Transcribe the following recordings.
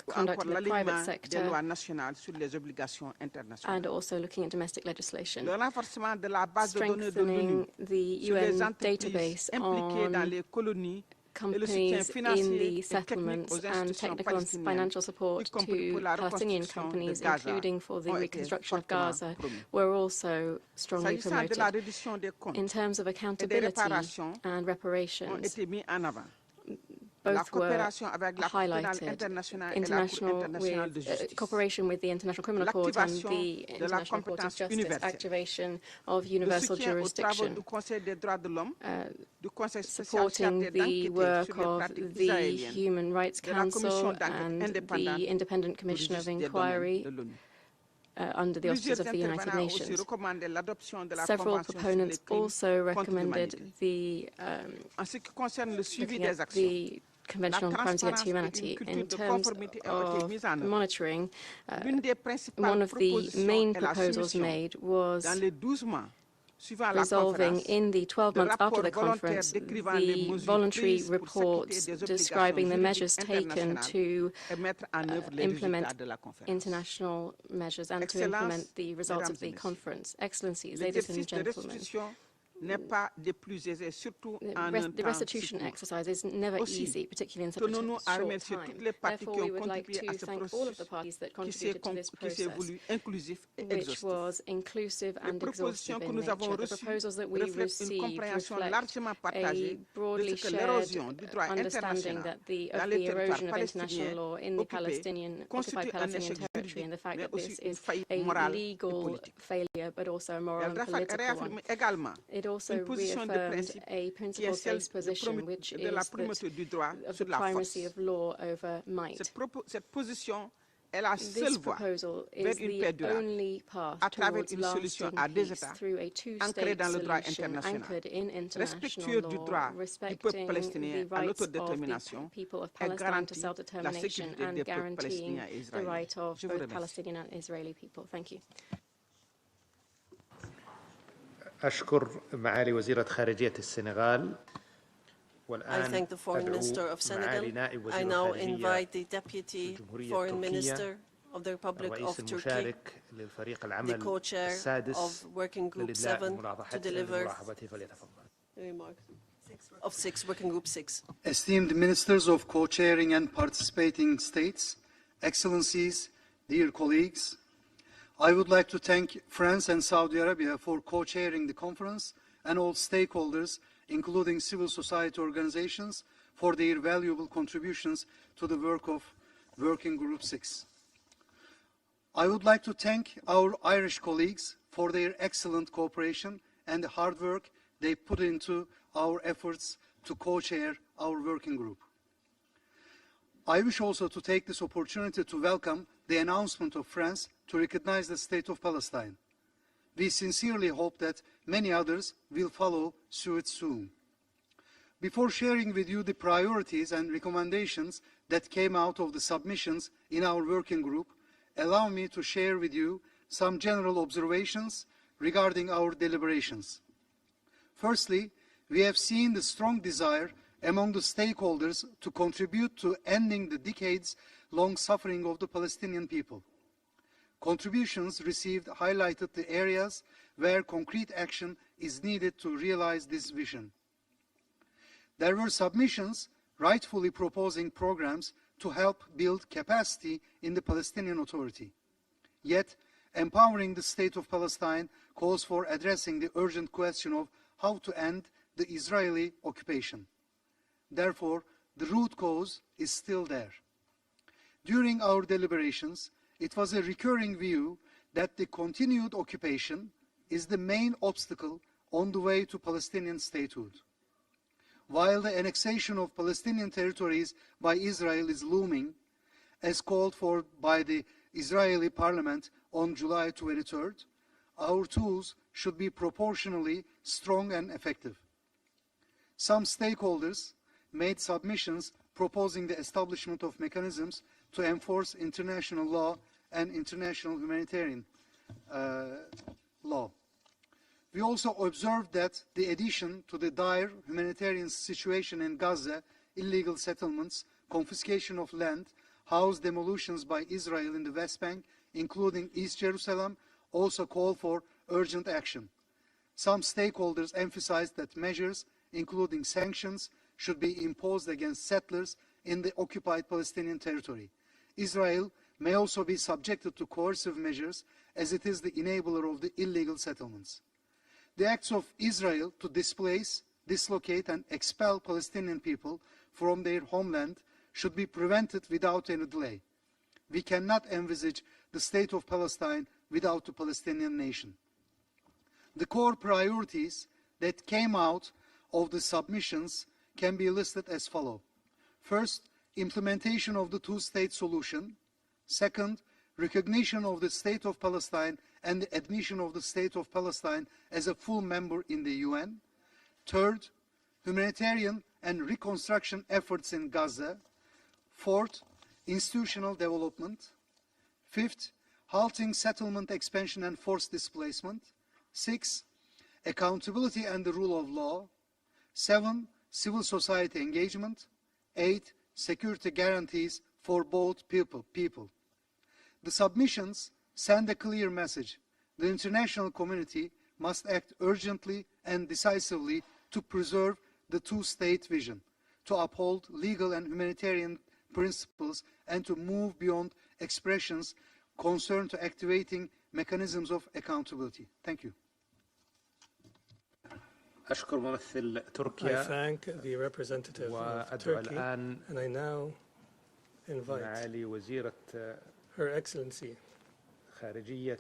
conduct in the private sector, and also looking at domestic legislation. Strengthening the UN database on companies in the settlements and technical and financial support to Palestinian companies, including for the reconstruction of Gaza, were also strongly promoted. In terms of accountability and reparations, both were highlighted. Cooperation with the International Criminal Court and the International Court of Justice, activation of universal jurisdiction, supporting the work of the Human Rights Council and the Independent Commission of Inquiry under the auspices of the United Nations. Several proponents also recommended the Convention on Crimes Against Humanity. In terms of monitoring, one of the main proposals made was resolving in the 12 months after the conference the voluntary reports describing the measures taken to implement international measures and to implement the results of the conference. Excellencies, ladies and gentlemen, the restitution exercise is never easy, particularly in such a short time. Therefore, we would like to thank all of the parties that contributed to this process, which was inclusive and exhaustive in nature. The proposals that we received reflect a broadly shared understanding of the erosion of international law in the occupied Palestinian territory, and the fact that this is a legal failure, but also a moral and political one. It also reaffirmed a principle-based position, which is that of the primacy of law over might. This proposal is the only path towards lasting peace through a two-state solution anchored in international law, respecting the rights of the people of Palestine to self-determination and guaranteeing the right of both Palestinian and Israeli people. Thank you. أشكر معالي وزيرة خارجية السنغال. I thank the Foreign Minister of Senegal. I now invite the Deputy Foreign Minister of the Republic of Turkey, the co-chair of Working Group 7, to deliver the remarks of Working Group 6. Esteemed Ministers of Co-chairing and participating states, Excellencies, dear colleagues, I would like to thank France and Saudi Arabia for co-chairing the conference and all stakeholders, including civil society organizations, for their valuable contributions to the work of Working Group 6. I would like to thank our Irish colleagues for their excellent cooperation and the hard work they put into our efforts to co-chair our working group. I wish also to take this opportunity to welcome the announcement of France to recognize the State of Palestine. We sincerely hope that many others will follow suit soon. Before sharing with you the priorities and recommendations that came out of the submissions in our working group, allow me to share with you some general observations regarding our deliberations. Firstly, we have seen the strong desire among the stakeholders to contribute to ending the decades-long suffering of the Palestinian people. Contributions received highlighted the areas where concrete action is needed to realize this vision. There were submissions rightfully proposing programs to help build capacity in the Palestinian Authority. Yet, empowering the State of Palestine calls for addressing the urgent question of how to end the Israeli occupation. Therefore, the root cause is still there. During our deliberations, it was a recurring view that the continued occupation is the main obstacle on the way to Palestinian statehood. While the annexation of Palestinian territories by Israel is looming, as called for by the Israeli parliament on July 23rd, our tools should be proportionally strong and effective. Some stakeholders made submissions proposing the establishment of mechanisms to enforce international law and international humanitarian law. We also observed that the addition to the dire humanitarian situation in Gaza, illegal settlements, confiscation of land, house demolitions by Israel in the West Bank, including East Jerusalem, also call for urgent action. Some stakeholders emphasized that measures, including sanctions, should be imposed against settlers in the occupied Palestinian territory. Israel may also be subjected to coercive measures, as it is the enabler of the illegal settlements. The acts of Israel to displace, dislocate, and expel Palestinian people from their homeland should be prevented without any delay. We cannot envisage the state of Palestine without the Palestinian nation. The core priorities that came out of the submissions can be listed as follows. First, implementation of the two-state solution. Second, recognition of the State of Palestine and the admission of the State of Palestine as a full member in the UN. Third, humanitarian and reconstruction efforts in Gaza. Fourth, institutional development. Fifth, halting settlement expansion and forced displacement. 6, accountability and the rule of law. 7, civil society engagement. 8, security guarantees for both people. The submissions send a clear message. The international community must act urgently and decisively to preserve the two-state vision, to uphold legal and humanitarian principles, and to move beyond expressions concerned to activating mechanisms of accountability. Thank you. أشكر ممثل تركيا. I thank the representative of Turkey, and I now invite معالي وزيرة Her Excellency خارجية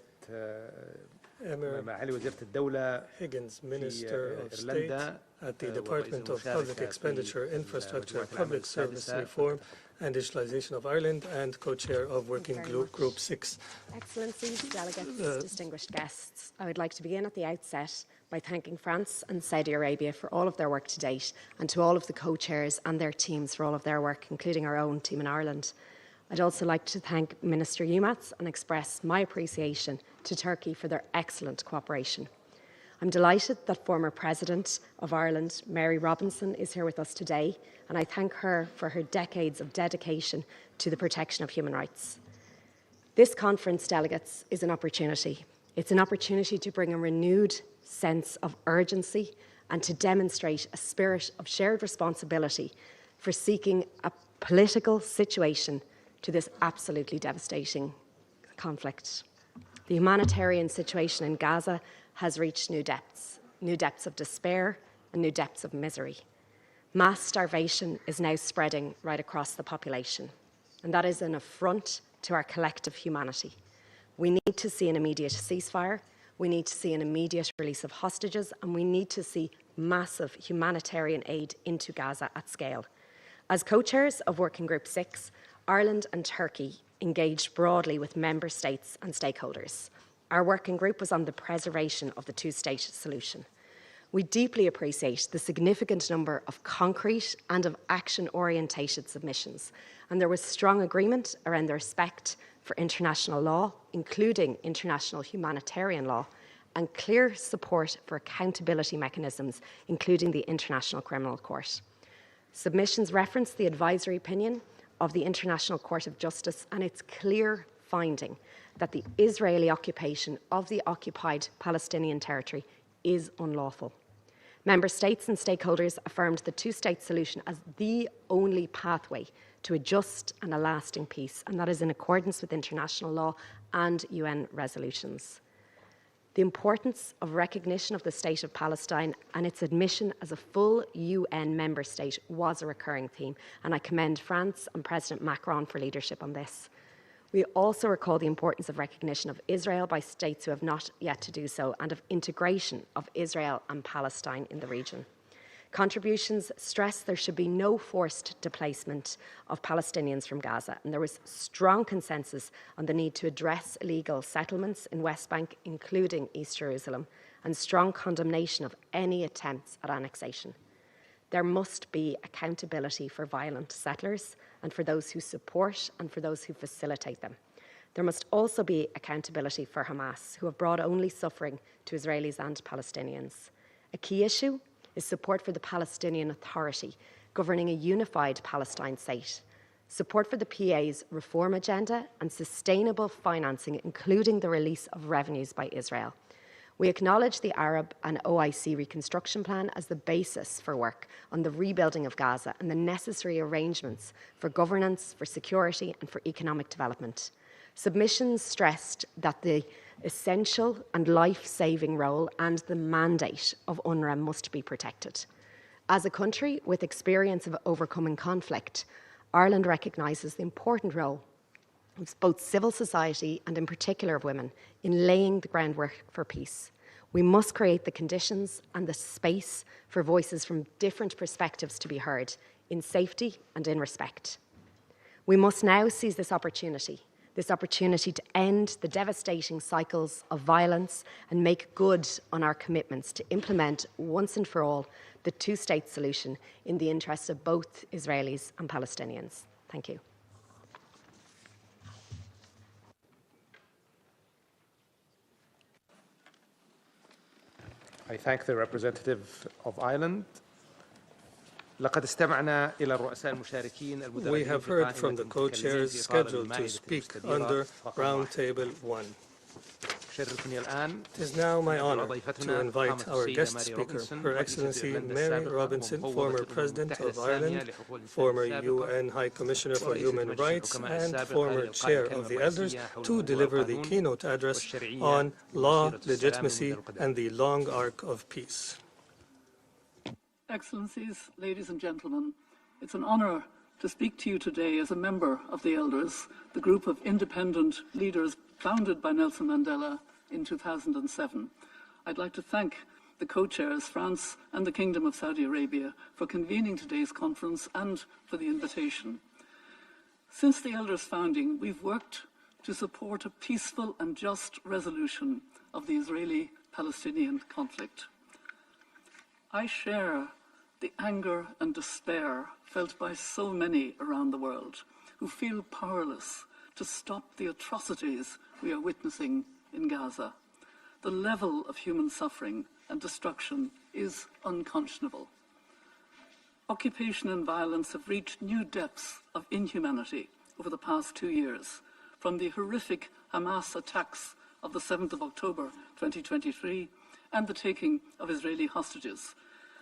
معالي وزيرة الدولة Higgins, Minister of State at the Department of Public Expenditure, Infrastructure, Public Service Reform and Digitalization of Ireland, and co-chair of Working Group 6. Excellencies, delegates, distinguished guests, I would like to begin at the outset by thanking France and Saudi Arabia for all of their work to date, and to all of the co-chairs and their teams for all of their work, including our own team in Ireland. I'd also like to thank Minister Yilmaz and express my appreciation to Turkey for their excellent cooperation. I'm delighted that former President of Ireland, Mary Robinson, is here with us today, and I thank her for her decades of dedication to the protection of human rights. This conference, delegates, is an opportunity. It's an opportunity to bring a renewed sense of urgency and to demonstrate a spirit of shared responsibility for seeking a political situation to this absolutely devastating conflict. The humanitarian situation in Gaza has reached new depths of despair and new depths of misery. Mass starvation is now spreading right across the population, and that is an affront to our collective humanity. We need to see an immediate ceasefire, we need to see an immediate release of hostages, and we need to see massive humanitarian aid into Gaza at scale. As co-chairs of Working Group 6, Ireland and Turkey engaged broadly with member states and stakeholders. Our working group was on the preservation of the two-state solution. We deeply appreciate the significant number of concrete and of action-orientated submissions, and there was strong agreement around the respect for international law, including international humanitarian law, and clear support for accountability mechanisms, including the International Criminal Court. Submissions reference the advisory opinion of the International Court of Justice and its clear finding that the Israeli occupation of the occupied Palestinian territory is unlawful. Member states and stakeholders affirmed the two-state solution as the only pathway to a just and a lasting peace, and that is in accordance with international law and UN resolutions. The importance of recognition of the State of Palestine and its admission as a full UN member state was a recurring theme, and I commend France and President Macron for leadership on this. We also recall the importance of recognition of Israel by states who have not yet to do so, and of integration of Israel and Palestine in the region. Contributions stress there should be no forced displacement of Palestinians from Gaza, and there was strong consensus on the need to address illegal settlements in West Bank, including East Jerusalem, and strong condemnation of any attempts at annexation. There must be accountability for violent settlers and for those who support and for those who facilitate them. There must also be accountability for Hamas, who have brought only suffering to Israelis and Palestinians. A key issue is support for the Palestinian Authority, governing a unified Palestine state. support for the PA's reform agenda and sustainable financing, including the release of revenues by Israel. We acknowledge the Arab and OIC reconstruction plan as the basis for work on the rebuilding of Gaza and the necessary arrangements for governance, for security and for economic development. Submissions stressed that the essential and life-saving role and the mandate of UNRWA must be protected. As a country with experience of overcoming conflict, Ireland recognises the important role of both civil society and in particular of women in laying the groundwork for peace. We must create the conditions and the space for voices from different perspectives to be heard in safety and in respect. We must now seize this opportunity to end the devastating cycles of violence and make good on our commitments to implement once and for all the two-state solution in the interests of both Israelis and Palestinians. Thank you. I thank the representative of Ireland. لقد استمعنا إلى الرؤساء المشاركين المدربين. We have heard from the co-chairs scheduled to speak under Round Table 1. It is now my honor to invite our guest speaker, Her Excellency Mary Robinson, former President of Ireland, former UN High Commissioner for Human Rights, and former Chair of the Elders, to deliver the keynote address on law, legitimacy, and the long arc of peace. Excellencies, ladies and gentlemen, it's an honor to speak to you today as a member of the Elders, the group of independent leaders founded by Nelson Mandela in 2007. I'd like to thank the co-chairs, France and the Kingdom of Saudi Arabia, for convening today's conference and for the invitation. Since the Elders' founding, we've worked to support a peaceful and just resolution of the Israeli-Palestinian conflict. I share the anger and despair felt by so many around the world who feel powerless to stop the atrocities we are witnessing in Gaza. The level of human suffering and destruction is unconscionable. Occupation and violence have reached new depths of inhumanity over the past 2 years, from the horrific Hamas attacks of the 7th of October 2023 and the taking of Israeli hostages,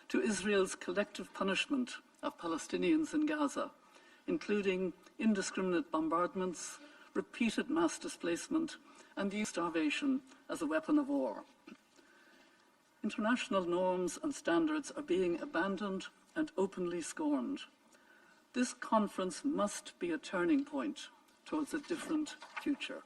to Israel's collective punishment of Palestinians in Gaza, including indiscriminate bombardments, repeated mass displacement, and the use of starvation as a weapon of war. International norms and standards are being abandoned and openly scorned. This conference must be a turning point towards a different future.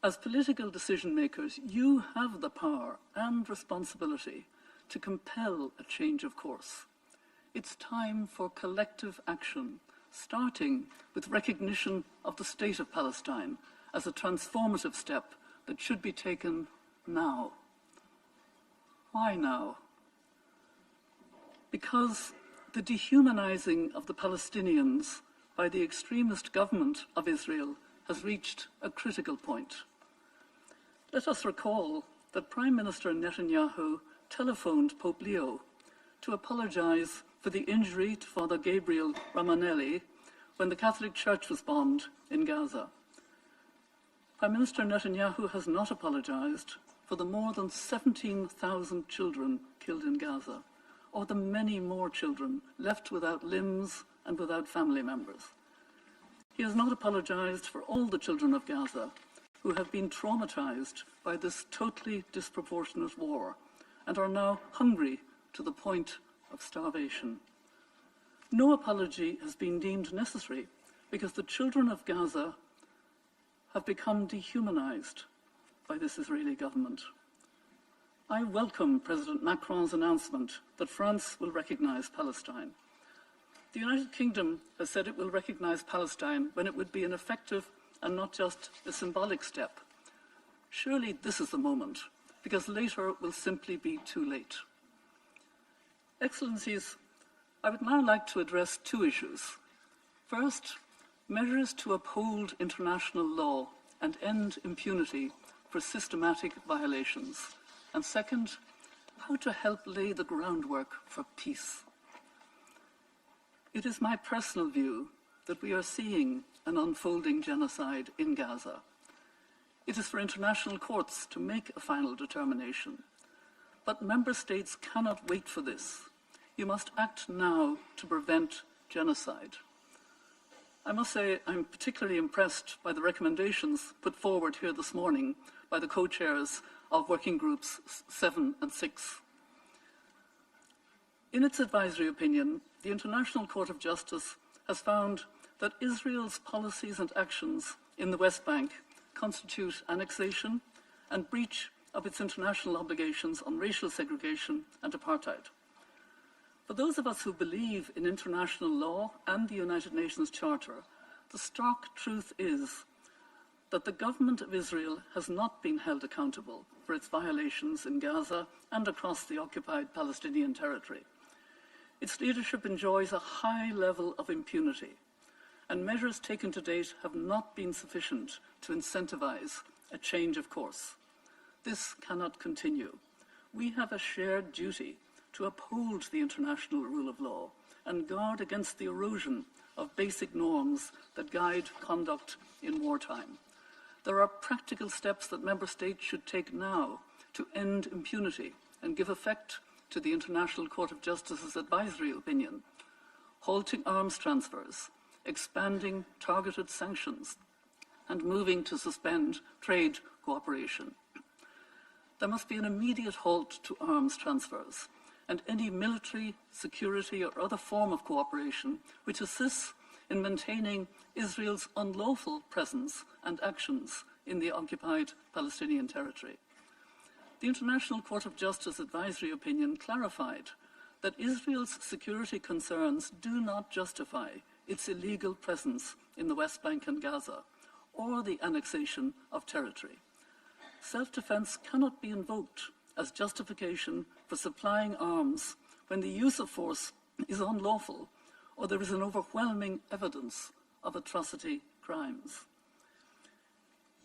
As political decision makers, you have the power and responsibility to compel a change of course. It's time for collective action, starting with recognition of the state of Palestine as a transformative step that should be taken now. Why now? Because the dehumanizing of the Palestinians by the extremist government of Israel has reached a critical point. Let us recall that Prime Minister Netanyahu telephoned Pope Leo to apologize for the injury to Father Gabriel Ramanelli when the Catholic Church was bombed in Gaza. Prime Minister Netanyahu has not apologized for the more than 17,000 children killed in Gaza, or the many more children left without limbs and without family members. He has not apologized for all the children of Gaza who have been traumatized by this totally disproportionate war and are now hungry to the point of starvation. No apology has been deemed necessary because the children of Gaza have become dehumanized by this Israeli government. I welcome President Macron's announcement that France will recognize Palestine. The United Kingdom has said it will recognize Palestine when it would be an effective and not just a symbolic step. Surely this is the moment, because later will simply be too late. Excellencies, I would now like to address two issues. First, measures to uphold international law and end impunity for systematic violations. And second, how to help lay the groundwork for peace. It is my personal view that we are seeing an unfolding genocide in Gaza. It is for international courts to make a final determination. But member states cannot wait for this. You must act now to prevent genocide. I must say I'm particularly impressed by the recommendations put forward here this morning by the co-chairs of Working Groups 7 and 6. In its advisory opinion, the International Court of Justice has found that Israel's policies and actions in the West Bank constitute annexation and breach of its international obligations on racial segregation and apartheid. For those of us who believe in international law and the United Nations Charter, the stark truth is that the government of Israel has not been held accountable for its violations in Gaza and across the occupied Palestinian territory. Its leadership enjoys a high level of impunity, and measures taken to date have not been sufficient to incentivize a change of course. This cannot continue. We have a shared duty to uphold the international rule of law and guard against the erosion of basic norms that guide conduct in wartime. There are practical steps that member states should take now to end impunity and give effect to the International Court of Justice's advisory opinion, halting arms transfers, expanding targeted sanctions, and moving to suspend trade cooperation. There must be an immediate halt to arms transfers and any military, security, or other form of cooperation which assists in maintaining Israel's unlawful presence and actions in the occupied Palestinian territory. The International Court of Justice advisory opinion clarified that Israel's security concerns do not justify its illegal presence in the West Bank and Gaza or the annexation of territory. Self-defense cannot be invoked as justification for supplying arms when the use of force is unlawful or there is an overwhelming evidence of atrocity crimes.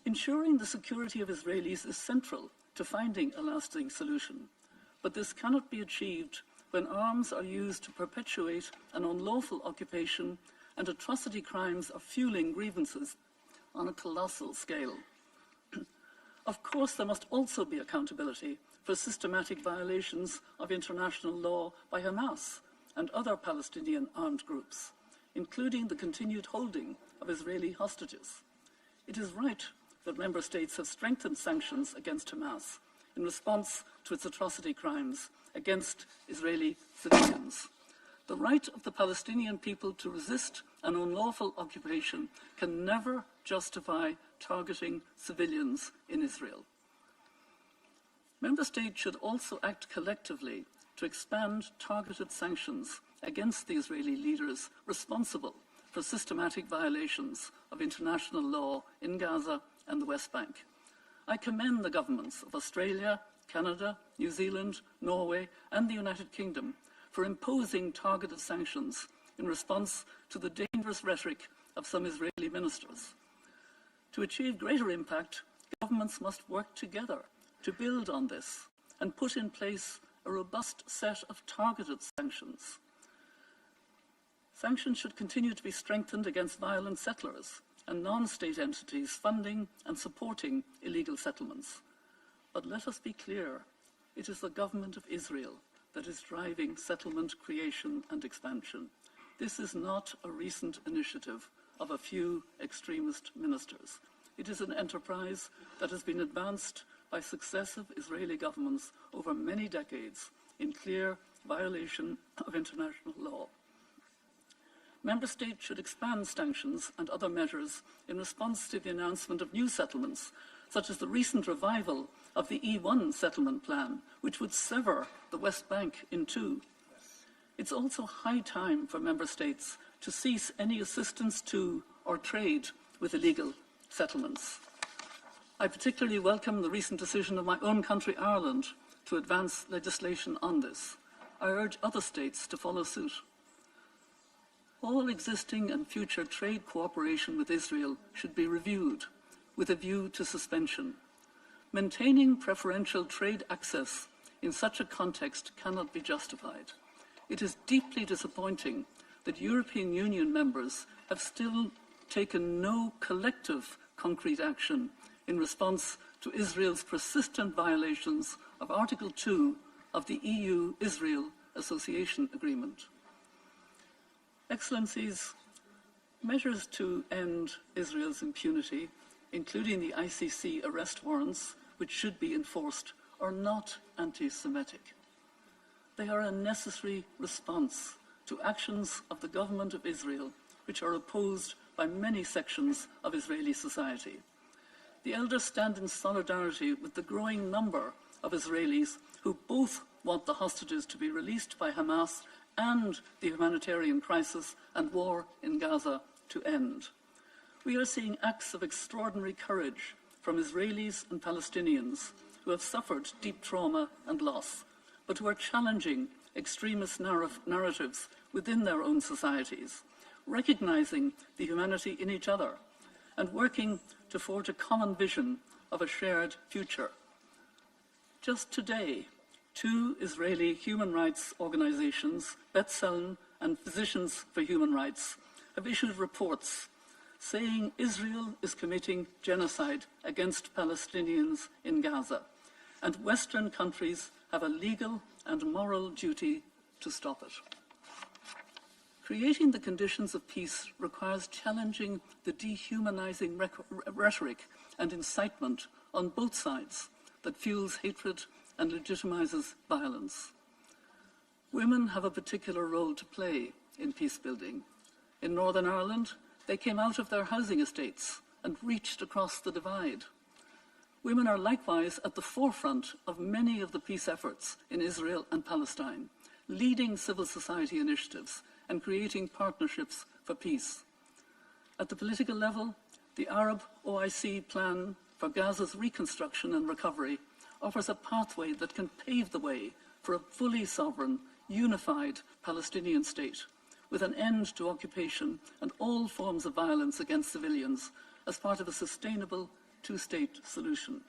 Ensuring the security of Israelis is central to finding a lasting solution, but this cannot be achieved when arms are used to perpetuate an unlawful occupation and atrocity crimes are fueling grievances on a colossal scale. Of course, there must also be accountability for systematic violations of international law by Hamas and other Palestinian armed groups, including the continued holding of Israeli hostages. It is right that member states have strengthened sanctions against Hamas in response to its atrocity crimes against Israeli civilians. The right of the Palestinian people to resist an unlawful occupation can never justify targeting civilians in Israel. Member states should also act collectively to expand targeted sanctions against the Israeli leaders responsible for systematic violations of international law in Gaza and the West Bank. I commend the governments of Australia, Canada, New Zealand, Norway, and the United Kingdom for imposing targeted sanctions in response to the dangerous rhetoric of some Israeli ministers. To achieve greater impact, governments must work together to build on this and put in place a robust set of targeted sanctions. Sanctions should continue to be strengthened against violent settlers and non-state entities funding and supporting illegal settlements. But let us be clear, it is the government of Israel that is driving settlement creation and expansion. This is not a recent initiative of a few extremist ministers. It is an enterprise that has been advanced by successive Israeli governments over many decades in clear violation of international law. Member States should expand sanctions and other measures in response to the announcement of new settlements, such as the recent revival of the E1 settlement plan, which would sever the West Bank in two. It's also high time for Member States to cease any assistance to or trade with illegal settlements. I particularly welcome the recent decision of my own country, Ireland, to advance legislation on this. I urge other states to follow suit. All existing and future trade cooperation with Israel should be reviewed with a view to suspension. Maintaining preferential trade access in such a context cannot be justified. It is deeply disappointing that European Union members have still taken no collective concrete action in response to Israel's persistent violations of Article 2 of the EU-Israel Association Agreement. Excellencies, measures to end Israel's impunity, including the ICC arrest warrants, which should be enforced, are not anti-Semitic. They are a necessary response to actions of the government of Israel, which are opposed by many sections of Israeli society. The elders stand in solidarity with the growing number of Israelis who both want the hostages to be released by Hamas and the humanitarian crisis and war in Gaza to end. We are seeing acts of extraordinary courage from Israelis and Palestinians who have suffered deep trauma and loss, but who are challenging extremist narratives within their own societies, recognizing the humanity in each other, and working to forge a common vision of a shared future. Just today, 2 Israeli human rights organizations, B'Tselem and Physicians for Human Rights, have issued reports saying Israel is committing genocide against Palestinians in Gaza, and Western countries have a legal and moral duty to stop it. Creating the conditions of peace requires challenging the dehumanizing rhetoric and incitement on both sides that fuels hatred and legitimizes violence. Women have a particular role to play in peace building. In Northern Ireland, they came out of their housing estates and reached across the divide. Women are likewise at the forefront of many of the peace efforts in Israel and Palestine, leading civil society initiatives and creating partnerships for peace. At the political level, the Arab OIC plan for Gaza's reconstruction and recovery offers a pathway that can pave the way for a fully sovereign, unified Palestinian state, with an end to occupation and all forms of violence against civilians as part of a sustainable 2-state solution.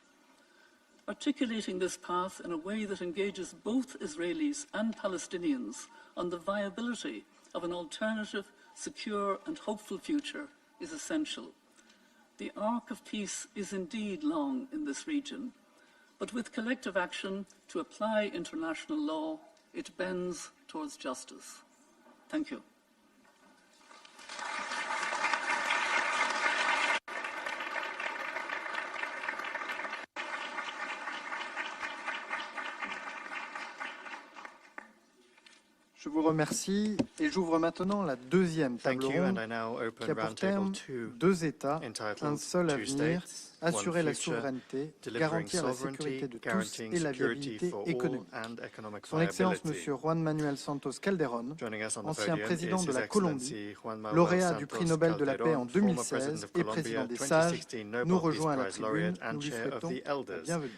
Articulating this path in a way that engages both Israelis and Palestinians on the viability of an alternative, secure and hopeful future is essential. The arc of peace is indeed long in this region, but with collective action to apply international law, it bends towards justice. Thank you. Je vous remercie et j'ouvre maintenant la deuxième table ronde qui a pour terme 2 États, un seul avenir, assurer la souveraineté, garantir la sécurité de tous et la viabilité économique. Son Excellence M. Juan Manuel Santos Calderón, ancien président de la Colombie, lauréat du prix Nobel de la paix en 2016 et président des Sages, nous rejoint à la tribune. Nous lui souhaitons la bienvenue.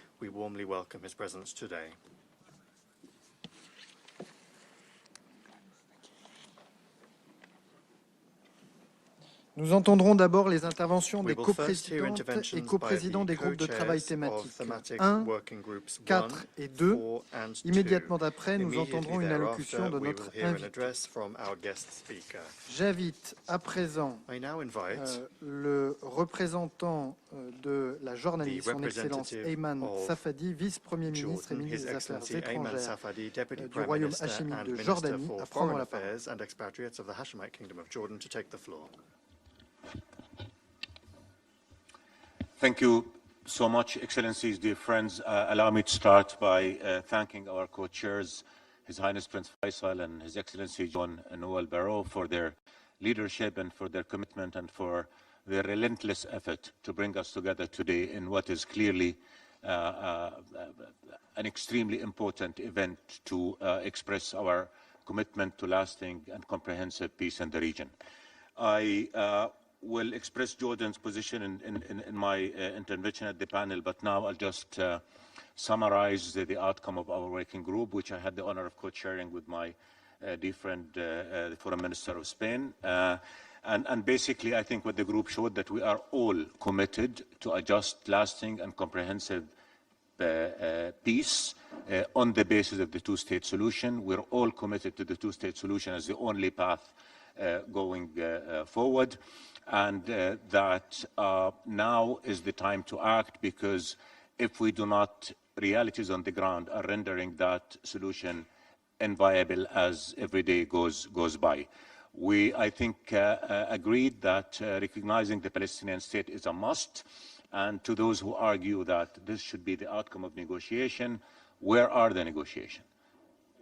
Nous entendrons d'abord les interventions des coprésidentes et coprésidents des groupes de travail thématiques 1, 4 et 2. Immédiatement après, nous entendrons une allocution de notre invité. J'invite à présent le représentant de la Jordanie, son Excellence Ayman Safadi, vice-premier ministre et ministre des Affaires étrangères du Royaume hachémite de Jordanie, à prendre la parole. Thank you so much, Excellencies, dear friends. Allow me to start by thanking our co-chairs, His Highness Prince Faisal and His Excellency John Noel Barrot, for their leadership and for their commitment and for their relentless effort to bring us together today in what is clearly an extremely important event to express our commitment to lasting and comprehensive peace in the region. I will express Jordan's position in my intervention at the panel, but now I'll just summarize the outcome of our working group, which I had the honor of co-chairing with my dear friend, the Foreign Minister of Spain. And basically, I think what the group showed that we are all committed to a just, lasting and comprehensive peace on the basis of the 2-state solution. We're all committed to the 2-state solution as the only path going forward, and that now is the time to act, because if we do not, realities on the ground are rendering that solution inviable as every day goes by. We, I think, agreed that recognizing the Palestinian state is a must, and to those who argue that this should be the outcome of negotiation, where are the negotiations?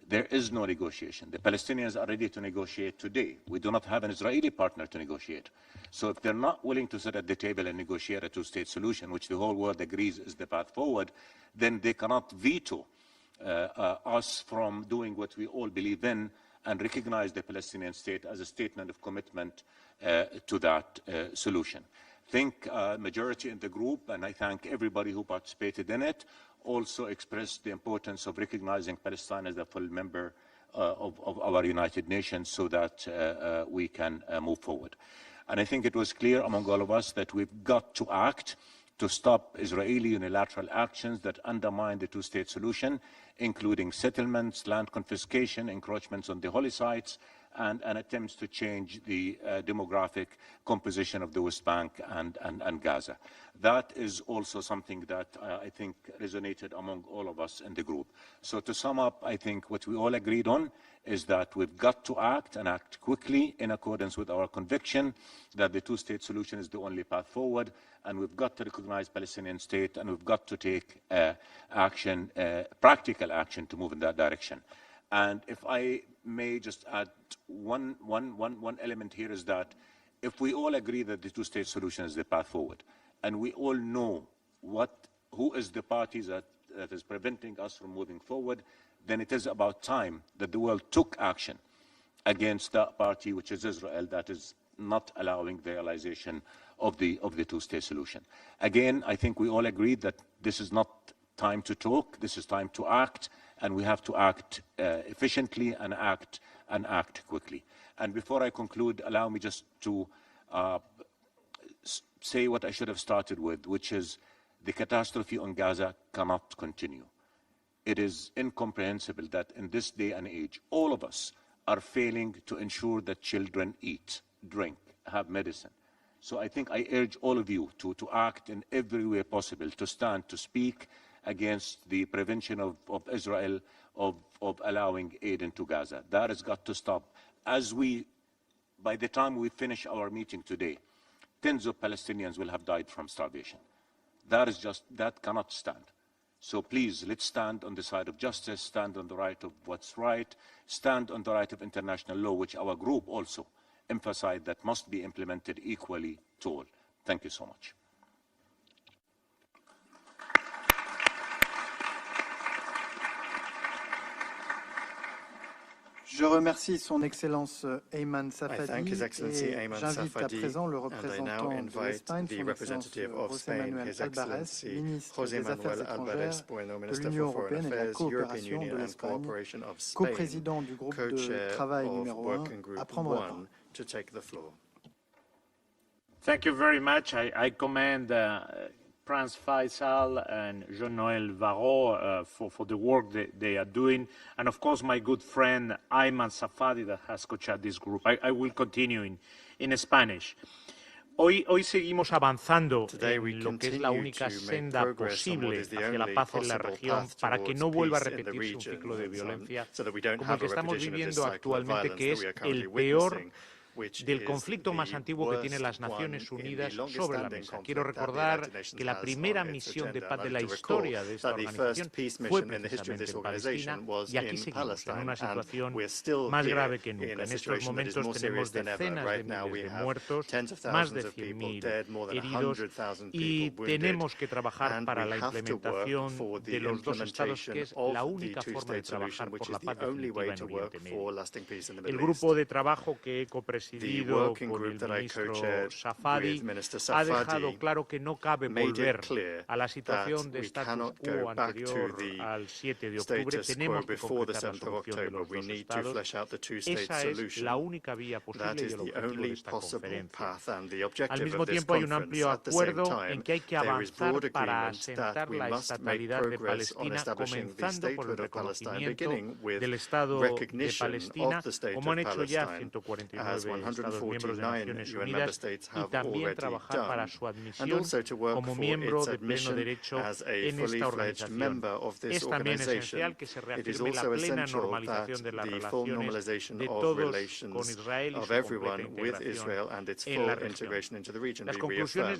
There is no negotiation. The Palestinians are ready to negotiate today. We do not have an Israeli partner to negotiate. So if they're not willing to sit at the table and negotiate a two-state solution, which the whole world agrees is the path forward, then they cannot veto us from doing what we all believe in and recognize the Palestinian state as a statement of commitment to that solution. I think majority in the group, and I thank everybody who participated in it, also expressed the importance of recognizing Palestine as a full member of our United Nations so that we can move forward. And I think it was clear among all of us that we've got to act to stop Israeli unilateral actions that undermine the two-state solution, including settlements, land confiscation, encroachments on the holy sites, and attempts to change the demographic composition of the West Bank and Gaza. That is also something that I think resonated among all of us in the group. So to sum up, I think what we all agreed on is that we've got to act and act quickly in accordance with our conviction that the two-state solution is the only path forward, and we've got to recognize Palestinian state, and we've got to take action, practical action to move in that direction. And if I may just add one element here is that if we all agree that the two-state solution is the path forward, and we all know who is the party that is preventing us from moving forward, then it is about time that the world took action against that party, which is Israel, that is not allowing the realization of the two-state solution. Again, I think we all agreed that this is not time to talk, this is time to act, and we have to act efficiently and act quickly. And before I conclude, allow me just to say what I should have started with, which is the catastrophe on Gaza cannot continue. It is incomprehensible that in this day and age, all of us are failing to ensure that children eat, drink, have medicine. So I think I urge all of you to act in every way possible, to stand, to speak against the prevention of Israel of allowing aid into Gaza. That has got to stop. By the time we finish our meeting today, tens of Palestinians will have died from starvation. That cannot stand. So please, let's stand on the side of justice, stand on the right of what's right, stand on the right of international law, which our group also emphasized that must be implemented equally to all. Thank you so much. Je remercie son Excellence Ayman Safadi et j'invite à présent le représentant de l'Espagne, son Excellence José Manuel Alvarez, ministre des Affaires étrangères de l'Union européenne et de la coopération de l'Espagne, coprésident du groupe de travail numéro 1, à prendre la parole. Thank you very much. I commend Franz Faisal and Jean-Noël Varro for the work that they are doing, and of course my good friend Ayman Safadi that has co-chaired this group. I will continue in Spanish. Hoy seguimos avanzando en lo que es la única senda posible hacia la paz en la región para que no vuelva a repetirse un ciclo de violencia como el que estamos viviendo actualmente, que es el peor del conflicto más antiguo que tienen las Naciones Unidas sobre la mesa. Quiero recordar que la primera misión de paz de la historia de esta organización fue precisamente en Palestina, y aquí seguimos en una situación más grave que nunca. En estos momentos tenemos decenas de miles de muertos, más de 100.000 heridos, y tenemos que trabajar para la implementación de los dos estados, que es la única forma de trabajar por la paz definitiva en Oriente Medio. El grupo de trabajo que he copresidido por el ministro Safadi ha dejado claro que no cabe volver a la situación de status quo anterior al 7 de octubre. Tenemos que concretar la solución de los dos estados. Esa es la única vía posible y el objetivo de esta conferencia. Al mismo tiempo hay un amplio acuerdo en que hay que avanzar para asentar la estatalidad de Palestina, comenzando por el reconocimiento del Estado de Palestina, como han hecho ya 149 149 UN member states have already done, and also to work for its admission as a fully fledged member of this organization. It is also essential that the full normalization of relations of everyone with Israel and its full integration into the region be reaffirmed.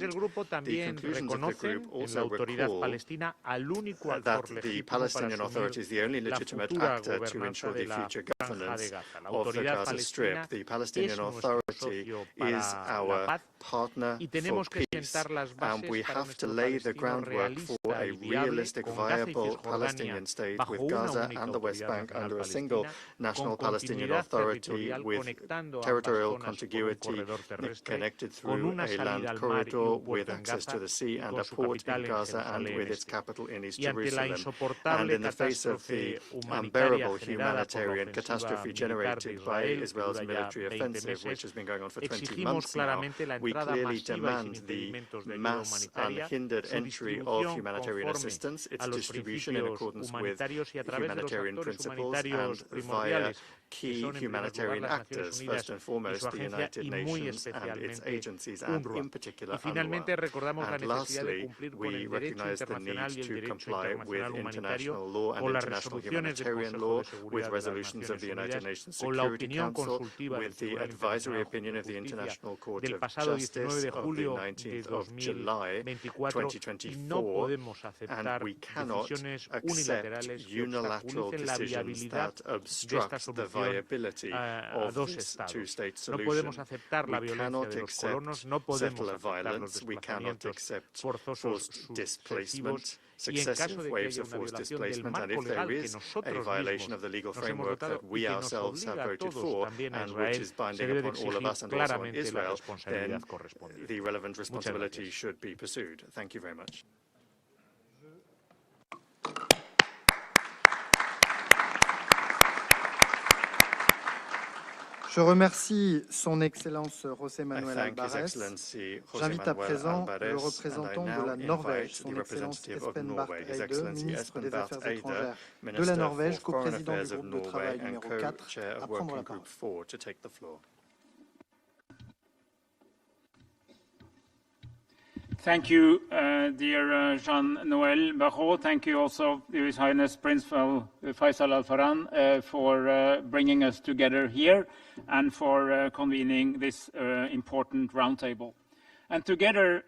The conclusions of the group also recall that the Palestinian Authority is the only legitimate actor to ensure the future governance of the Gaza Strip. The Palestinian Authority is our partner for peace, and we have to lay the groundwork for a realistic, viable Palestinian state with Gaza and the West Bank under a single national Palestinian Authority with territorial contiguity connected through a land corridor with access to the sea and a port in Gaza and with its capital in East Jerusalem. And in the face of the unbearable humanitarian catastrophe generated by Israel's military offensive, which has been going on for 20 months now, we clearly demand the mass unhindered entry of humanitarian assistance, its distribution in accordance with humanitarian principles and via key humanitarian actors, first and foremost the United Nations and its agencies, and in particular UNRWA. And lastly, we recognize the need to comply with international law and international humanitarian law, with resolutions of the United Nations Security Council, with the advisory opinion of the International Court of Justice of the 19th of July 2024, and we cannot accept unilateral decisions that obstruct the viability of this two-state solution. We cannot accept settler violence, we cannot accept forced displacement, successive waves of forced displacement, and if there is a violation of the legal framework that we ourselves have voted for, and which is binding upon all of us and also on Israel, then the relevant responsibility should be pursued. Thank you very much. Je remercie son Excellence José Manuel Alvarez. J'invite à présent le représentant de la Norvège, son Excellence Espen Barth Eide, ministre des Affaires étrangères de la Norvège, coprésident du groupe de travail numéro 4, à prendre la parole. Thank you, dear Jean-Noël Barrot. Thank you also, His Highness Prince Faisal Al Farhan, for bringing us together here and for convening this important roundtable. And together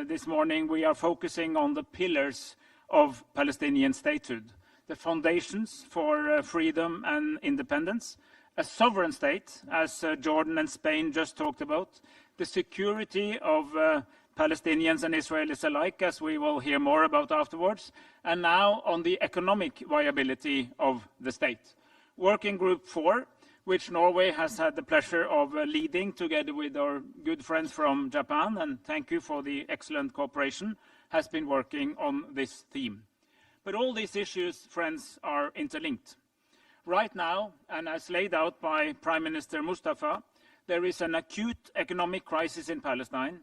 this morning we are focusing on the pillars of Palestinian statehood, the foundations for freedom and independence, a sovereign state, as Jordan and Spain just talked about, the security of Palestinians and Israelis alike, as we will hear more about afterwards, and now on the economic viability of the state. Working Group 4, which Norway has had the pleasure of leading together with our good friends from Japan, and thank you for the excellent cooperation, has been working on this theme. But all these issues, friends, are interlinked. Right now, and as laid out by Prime Minister Mustafa, there is an acute economic crisis in Palestine,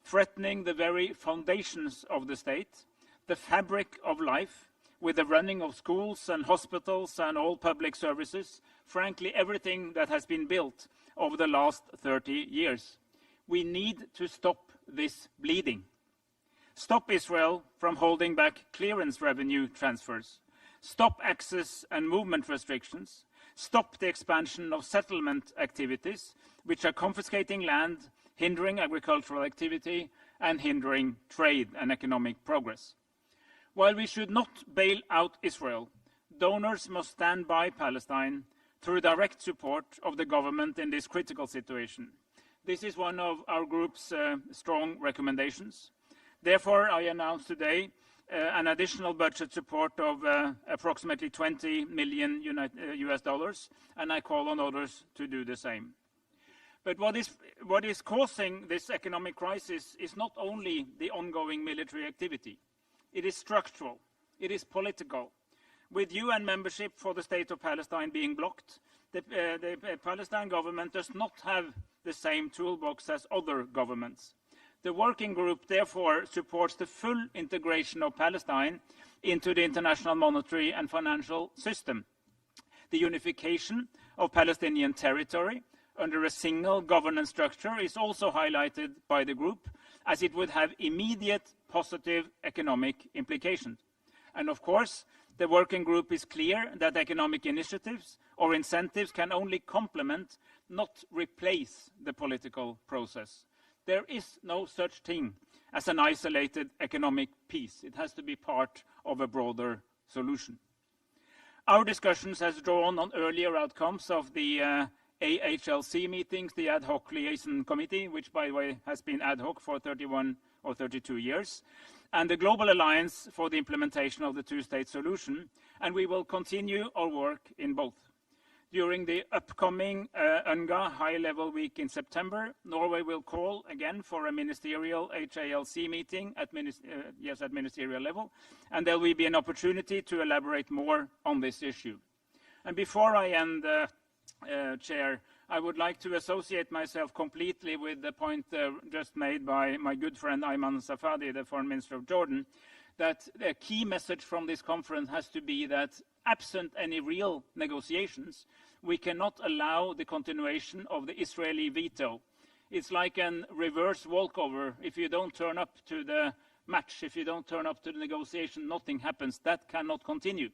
threatening the very foundations of the state, the fabric of life, with the running of schools and hospitals and all public services, frankly, everything that has been built over the last 30 years. We need to stop this bleeding. Stop Israel from holding back clearance revenue transfers. Stop access and movement restrictions. Stop the expansion of settlement activities, which are confiscating land, hindering agricultural activity, and hindering trade and economic progress. While we should not bail out Israel, donors must stand by Palestine through direct support of the government in this critical situation. This is one of our group's strong recommendations. Therefore, I announce today an additional budget support of approximately $20 million US, and I call on others to do the same. But what is causing this economic crisis is not only the ongoing military activity. It is structural. It is political. With UN membership for the State of Palestine being blocked, the Palestine government does not have the same toolbox as other governments. The working group therefore supports the full integration of Palestine into the international monetary and financial system, the unification of Palestinian territory, under a single governance structure is also highlighted by the group, as it would have immediate positive economic implications. And of course, the working group is clear that economic initiatives or incentives can only complement, not replace, the political process. There is no such thing as an isolated economic peace. It has to be part of a broader solution. Our discussions has drawn on earlier outcomes of the AHLC meetings, the Ad Hoc Liaison Committee, which, by the way, has been ad hoc for 31 or 32 years, and the Global Alliance for the Implementation of the Two-State Solution, and we will continue our work in both. During the upcoming UNGA High-Level Week in September, Norway will call again for a ministerial HALC meeting at ministerial level, and there will be an opportunity to elaborate more on this issue. And before I end, Chair, I would like to associate myself completely with the point just made by my good friend Ayman Safadi, the Foreign Minister of Jordan, that a key message from this conference has to be that absent any real negotiations, we cannot allow the continuation of the Israeli veto. It's like a reverse walkover. If you don't turn up to the match, if you don't turn up to the negotiation, nothing happens. That cannot continue.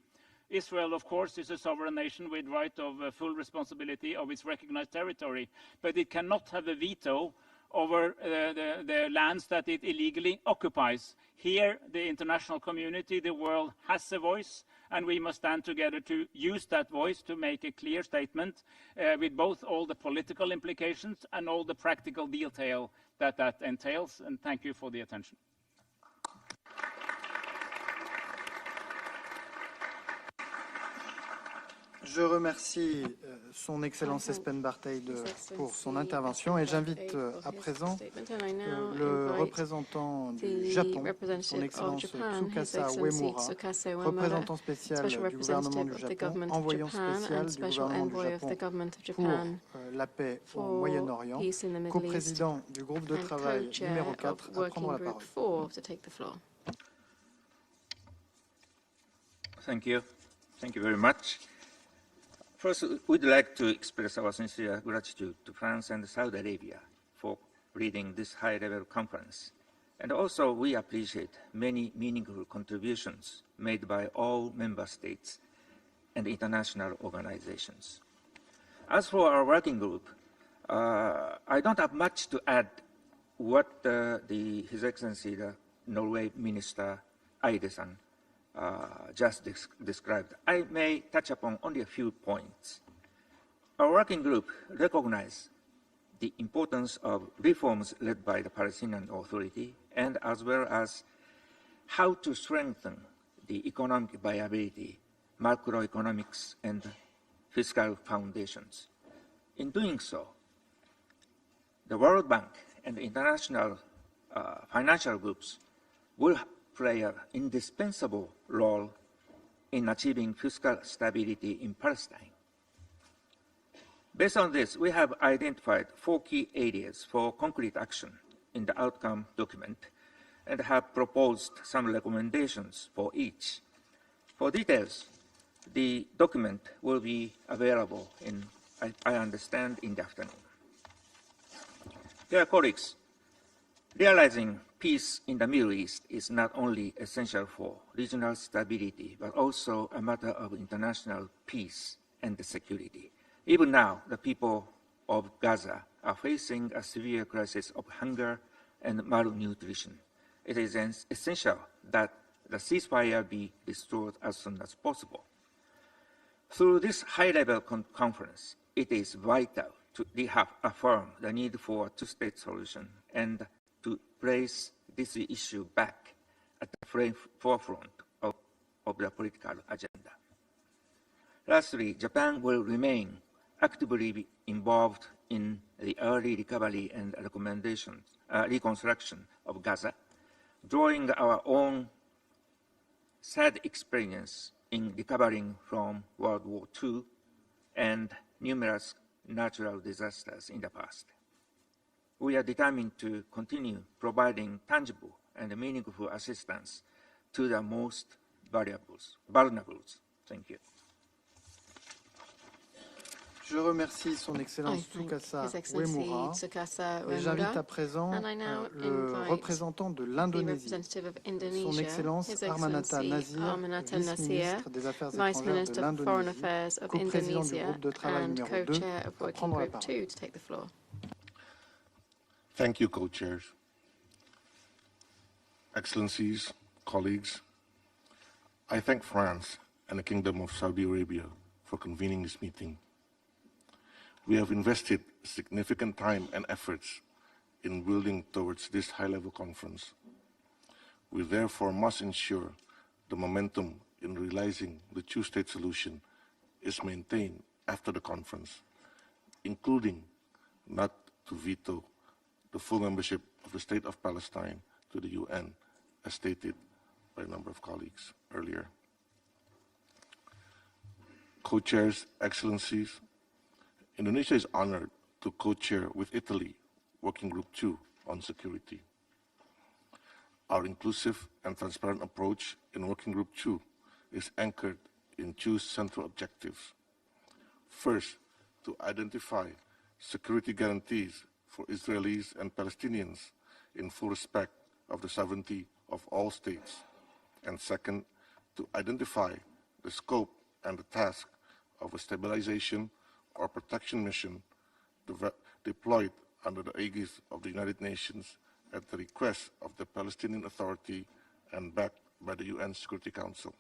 Israel, of course, is a sovereign nation with right of full responsibility of its recognized territory, but it cannot have a veto over the lands that it illegally occupies. Here, the international community, the world, has a voice, and we must stand together to use that voice to make a clear statement with both all the political implications and all the practical detail that that entails. And thank you for the attention. Je remercie son Excellence Espen Barth Eide pour son intervention et j'invite à présent le représentant du Japon, son Excellence Tsukasa Uemura, représentant spécial du gouvernement du Japon, envoyant spécial du gouvernement du Japon pour la paix au Moyen-Orient, coprésident du groupe de travail numéro 4 à prendre la parole. Thank you. Thank you very much. First, we'd like to express our sincere gratitude to France and Saudi Arabia for leading this high-level conference. And also, we appreciate many meaningful contributions made by all member states and international organizations. As for our working group, I don't have much to add what His Excellency, the Norway Minister Eide-san, just described. I may touch upon only a few points. Our working group recognizes the importance of reforms led by the Palestinian Authority, and as well as how to strengthen the economic viability, macroeconomics, and fiscal foundations. In doing so, the World Bank and international financial groups will play an indispensable role in achieving fiscal stability in Palestine. Based on this, we have identified 4 key areas for concrete action in the outcome document and have proposed some recommendations for each. For details, the document will be available in, I understand, in the afternoon. Dear colleagues, realizing peace in the Middle East is not only essential for regional stability, but also a matter of international peace and security. Even now, the people of Gaza are facing a severe crisis of hunger and malnutrition. It is essential that the ceasefire be restored as soon as possible. Through this high-level conference, it is vital to reaffirm the need for a two-state solution and to place this issue back at the forefront of the political agenda. Lastly, Japan will remain actively involved in the early recovery and reconstruction of Gaza, drawing our own sad experience in recovering from World War II and numerous natural disasters in the past. We are determined to continue providing tangible and meaningful assistance to the most vulnerable. Thank you. Je remercie son Excellence Tsukasa Uemura et j'invite à présent le représentant de l'Indonésie, son Excellence Armanata Nazir, vice-ministre des Affaires étrangères de l'Indonésie, co-président du groupe de travail numéro 2, à prendre la parole. Thank you, co-chairs. Excellencies, colleagues, I thank France and the Kingdom of Saudi Arabia for convening this meeting. We have invested significant time and efforts in building towards this high-level conference. We therefore must ensure the momentum in realizing the two-state solution is maintained after the conference, including not to veto the full membership of the State of Palestine to the UN, as stated by a number of colleagues earlier. Co-chairs, Excellencies, Indonesia is honored to co-chair with Italy, Working Group 2 on security. Our inclusive and transparent approach in Working Group 2 is anchored in two central objectives. First, to identify security guarantees for Israelis and Palestinians in full respect of the sovereignty of all states. And second, to identify the scope and the task of a stabilization or protection mission deployed under the aegis of the United Nations at the request of the Palestinian Authority and backed by the UN Security Council.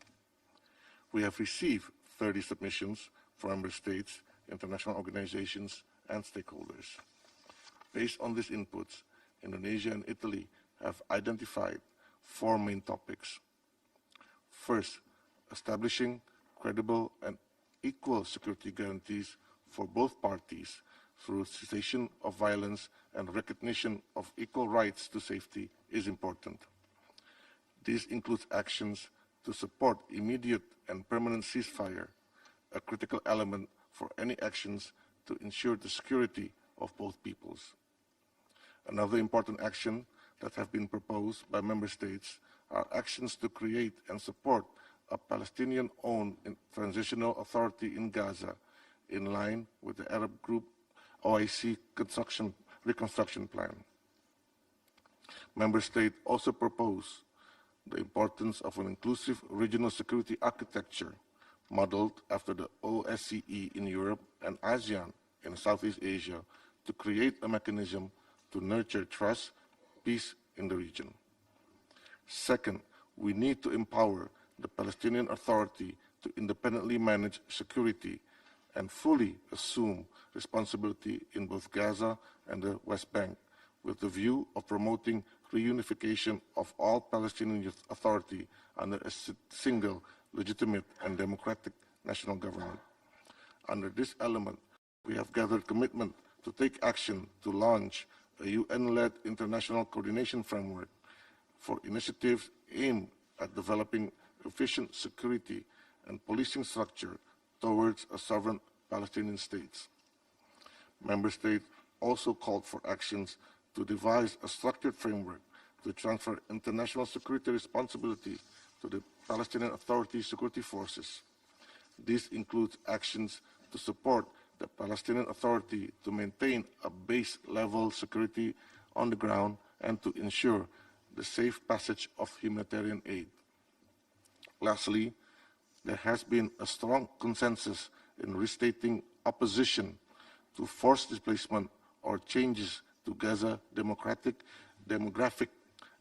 We have received 30 submissions from member states, international organizations, and stakeholders. Based on these inputs, Indonesia and Italy have identified 4 main topics. First, establishing credible and equal security guarantees for both parties through cessation of violence and recognition of equal rights to safety is important. This includes actions to support immediate and permanent ceasefire, a critical element for any actions to ensure the security of both peoples. Another important action that have been proposed by member states are actions to create and support a Palestinian-owned transitional authority in Gaza, in line with the Arab Group OIC reconstruction plan. Member states also propose the importance of an inclusive regional security architecture modeled after the OSCE in Europe and ASEAN in Southeast Asia to create a mechanism to nurture trust, peace in the region. Second, we need to empower the Palestinian Authority to independently manage security and fully assume responsibility in both Gaza and the West Bank, with the view of promoting reunification of all Palestinian Authority under a single, legitimate and democratic national government. Under this element, we have gathered commitment to take action to launch a UN-led international coordination framework for initiatives aimed at developing efficient security and policing structure towards a sovereign Palestinian state. Member states also called for actions to devise a structured framework to transfer international security responsibility to the Palestinian Authority security forces. This includes actions to support the Palestinian Authority to maintain a base-level security on the ground and to ensure the safe passage of humanitarian aid. Lastly, there has been a strong consensus in restating opposition to forced displacement or changes to Gaza demographic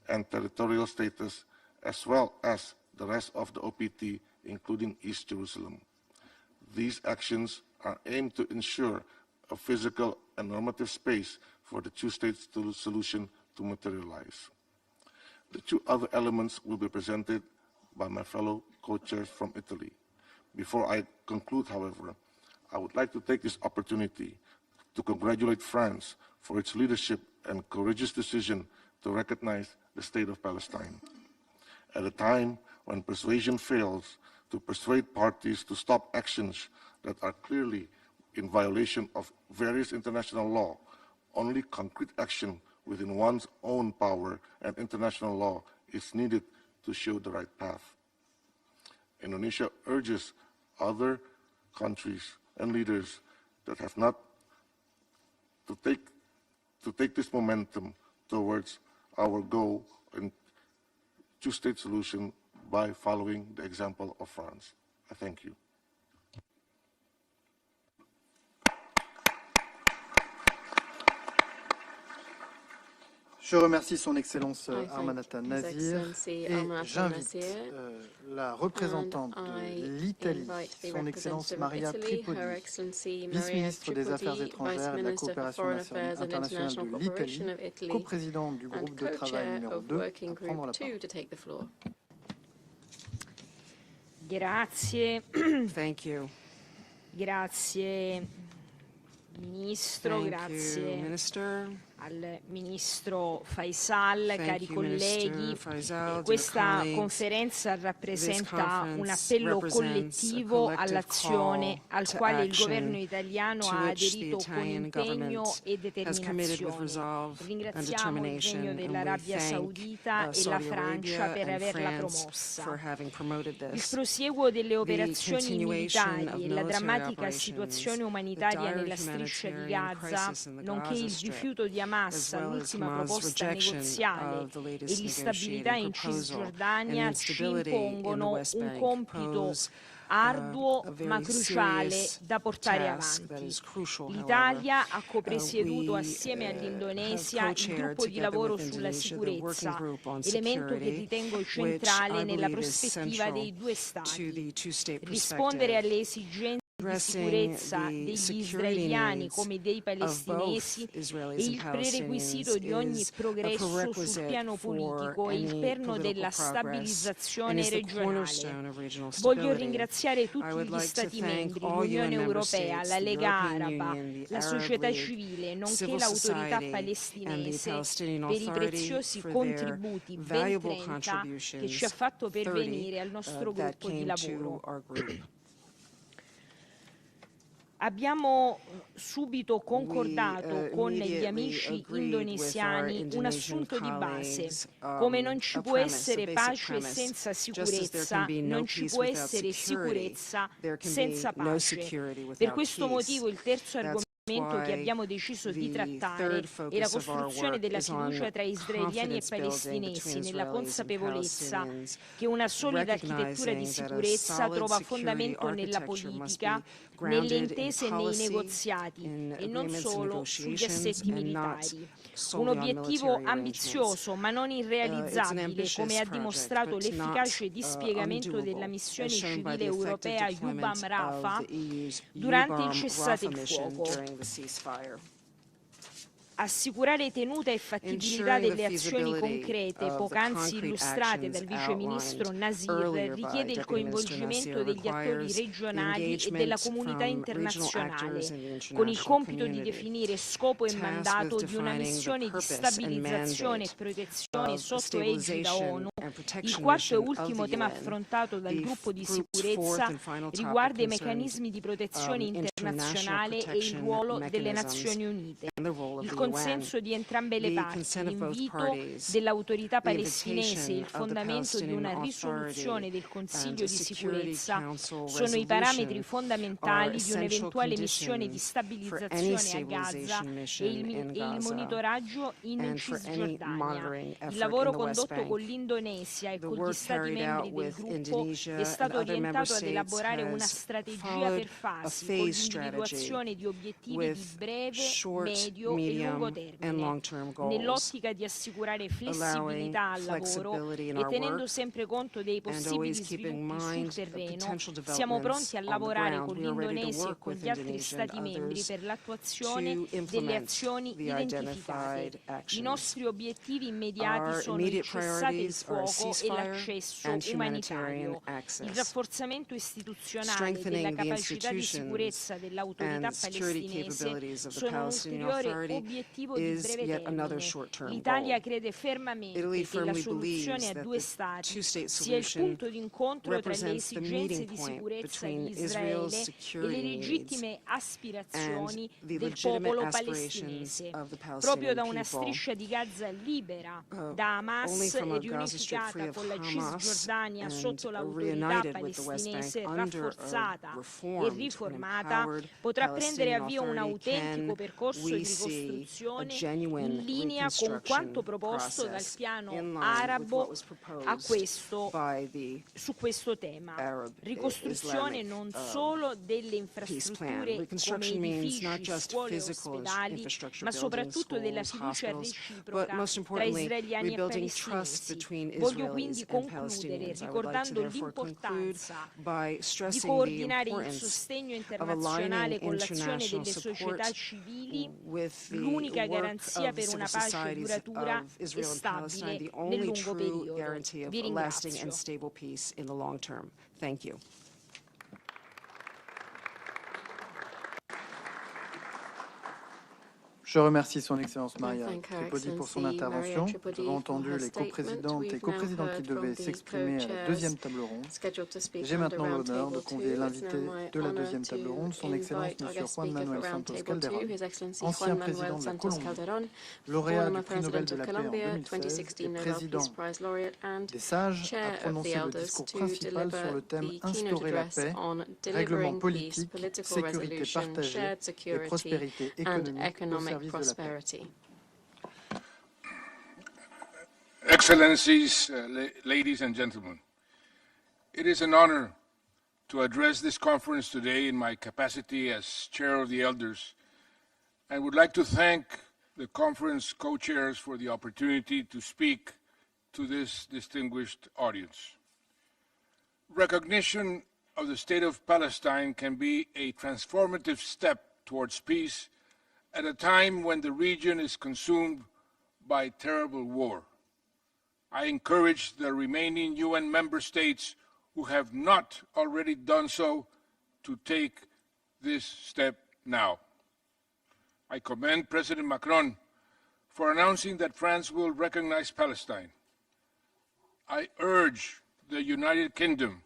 and territorial status, as well as the rest of the OPT, including East Jerusalem. These actions are aimed to ensure a physical and normative space for the two-state solution to materialize. The 2 other elements will be presented by my fellow co-chairs from Italy. Before I conclude, however, I would like to take this opportunity to congratulate France for its leadership and courageous decision to recognize the State of Palestine. At a time when persuasion fails to persuade parties to stop actions that are clearly in violation of various international law, only concrete action within one's own power and international law is needed to show the right path. Indonesia urges other countries and leaders that have not to take this momentum towards our goal in two-state solution by following the example of France. I thank you. Je remercie son Excellence Armanata Nazir et j'invite la représentante de l'Italie, son Excellence Maria Tripodi, vice-ministre des Affaires étrangères et de la coopération internationale de l'Italie, coprésidente du groupe de travail numéro 2, à prendre la parole. Grazie. Thank you. Grazie Ministro, grazie al Ministro Faisal, cari colleghi. Questa conferenza rappresenta un appello collettivo all'azione al quale il governo italiano ha aderito con impegno e determinazione. Ringraziamo il Regno dell'Arabia Saudita e la Francia per averla promossa. Il prosieguo delle operazioni militari e la drammatica situazione umanitaria nella striscia di Gaza, nonché il rifiuto di Hamas all'ultima proposta negoziale e l'instabilità in Cisgiordania ci impongono un compito arduo ma cruciale da portare avanti. L'Italia ha copresieduto assieme all'Indonesia il gruppo di lavoro sulla sicurezza, elemento che ritengo centrale nella prospettiva dei due Stati. Rispondere alle esigenze di sicurezza degli israeliani come dei palestinesi è il prerequisito di ogni progresso sul piano politico e il perno della stabilizzazione regionale. Voglio ringraziare tutti gli Stati membri, l'Unione Europea, la Lega Araba, la società civile, nonché l'autorità palestinese per i preziosi contributi, ben 30, che ci ha fatto pervenire al nostro gruppo di lavoro. Abbiamo subito concordato con gli amici indonesiani un assunto di base: come non ci può essere pace senza sicurezza, non ci può essere sicurezza senza pace. Per questo motivo il terzo argomento che abbiamo deciso di trattare è la costruzione della fiducia tra israeliani e palestinesi, nella consapevolezza che una solida architettura di sicurezza trova fondamento nella politica, nelle intese e nei negoziati e non solo sugli assetti militari. Un obiettivo ambizioso ma non irrealizzabile, come ha dimostrato l'efficace dispiegamento della missione civile europea Yubam Rafah durante il cessate il fuoco. Assicurare tenuta e fattibilità delle azioni concrete poc'anzi illustrate dal Vice Ministro Nasir richiede il coinvolgimento degli attori regionali e della comunità internazionale, con il compito di definire scopo e mandato di una missione di stabilizzazione e protezione sotto egida ONU. Il quarto e ultimo tema affrontato dal gruppo di sicurezza riguarda i meccanismi di protezione internazionale e il ruolo delle Nazioni Unite. Il consenso di entrambe le parti, l'invito dell'autorità palestinese e il fondamento di una risoluzione del Consiglio di sicurezza sono i parametri fondamentali di un'eventuale missione di stabilizzazione a Gaza e il monitoraggio in Cisgiordania. Il lavoro condotto con l'Indonesia e con gli Stati membri del gruppo è stato orientato ad elaborare una strategia per fasi, con l'individuazione di obiettivi di breve, medio e lungo termine, nell'ottica di assicurare flessibilità al lavoro e tenendo sempre conto dei possibili sviluppi sul terreno. Siamo pronti a lavorare con l'Indonesia e con gli altri Stati membri per l'attuazione delle azioni identificate. I nostri obiettivi immediati sono il cessate il fuoco e l'accesso umanitario, il rafforzamento istituzionale della capacità di sicurezza dell'autorità palestinese sono un ulteriore obiettivo di breve termine. L'Italia crede fermamente che la soluzione a due Stati sia il punto d'incontro tra le esigenze di sicurezza di Israele e le legittime aspirazioni del popolo palestinese. Proprio da una striscia di Gaza libera da Hamas e riunificata unificata con la Cisgiordania sotto l'autorità palestinese rafforzata e riformata, potrà prendere avvio un autentico percorso di ricostruzione in linea con quanto proposto dal piano arabo su questo tema. Ricostruzione non solo delle infrastrutture come edifici, scuole e ospedali, ma soprattutto della fiducia reciproca tra israeliani e palestinesi. Voglio quindi concludere ricordando l'importanza di coordinare il sostegno internazionale con l'azione delle società civili, l'unica garanzia per una pace duratura e stabile nel lungo periodo. Vi ringrazio. Thank you. Je remercie son Excellence Maria Tripodi pour son intervention. Nous avons entendu les coprésidentes et coprésidents qui devaient s'exprimer à la deuxième table ronde. J'ai maintenant l'honneur de convier l'invité de la deuxième table ronde, son Excellence M. Juan Manuel Santos Calderón, ancien président de la Colombie, lauréat du prix Nobel de la paix en 2016 et président des Sages, a prononcé le discours principal sur le thème « Instaurer la paix, règlement politique, sécurité partagée et prospérité économique au service prosperity. Excellencies, ladies and gentlemen, it is an honor to address this conference today in my capacity as Chair of the Elders, and would like to thank the conference co-chairs for the opportunity to speak to this distinguished audience. Recognition of the State of Palestine can be a transformative step towards peace at a time when the region is consumed by terrible war. I encourage the remaining UN member states who have not already done so to take this step now. I commend President Macron for announcing that France will recognize Palestine. I urge the United Kingdom,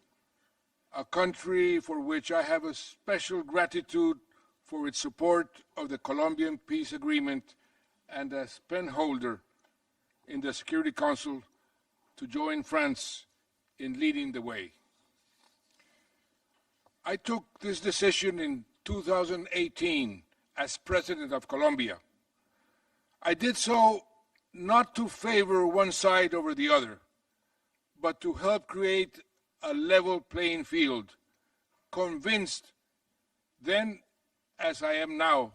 a country for which I have a special gratitude for its support of the Colombian peace agreement and as penholder in the Security Council, to join France in leading the way. I took this decision in 2018 as President of Colombia. I did so not to favor one side over the other, but to help create a level playing field, convinced then as I am now,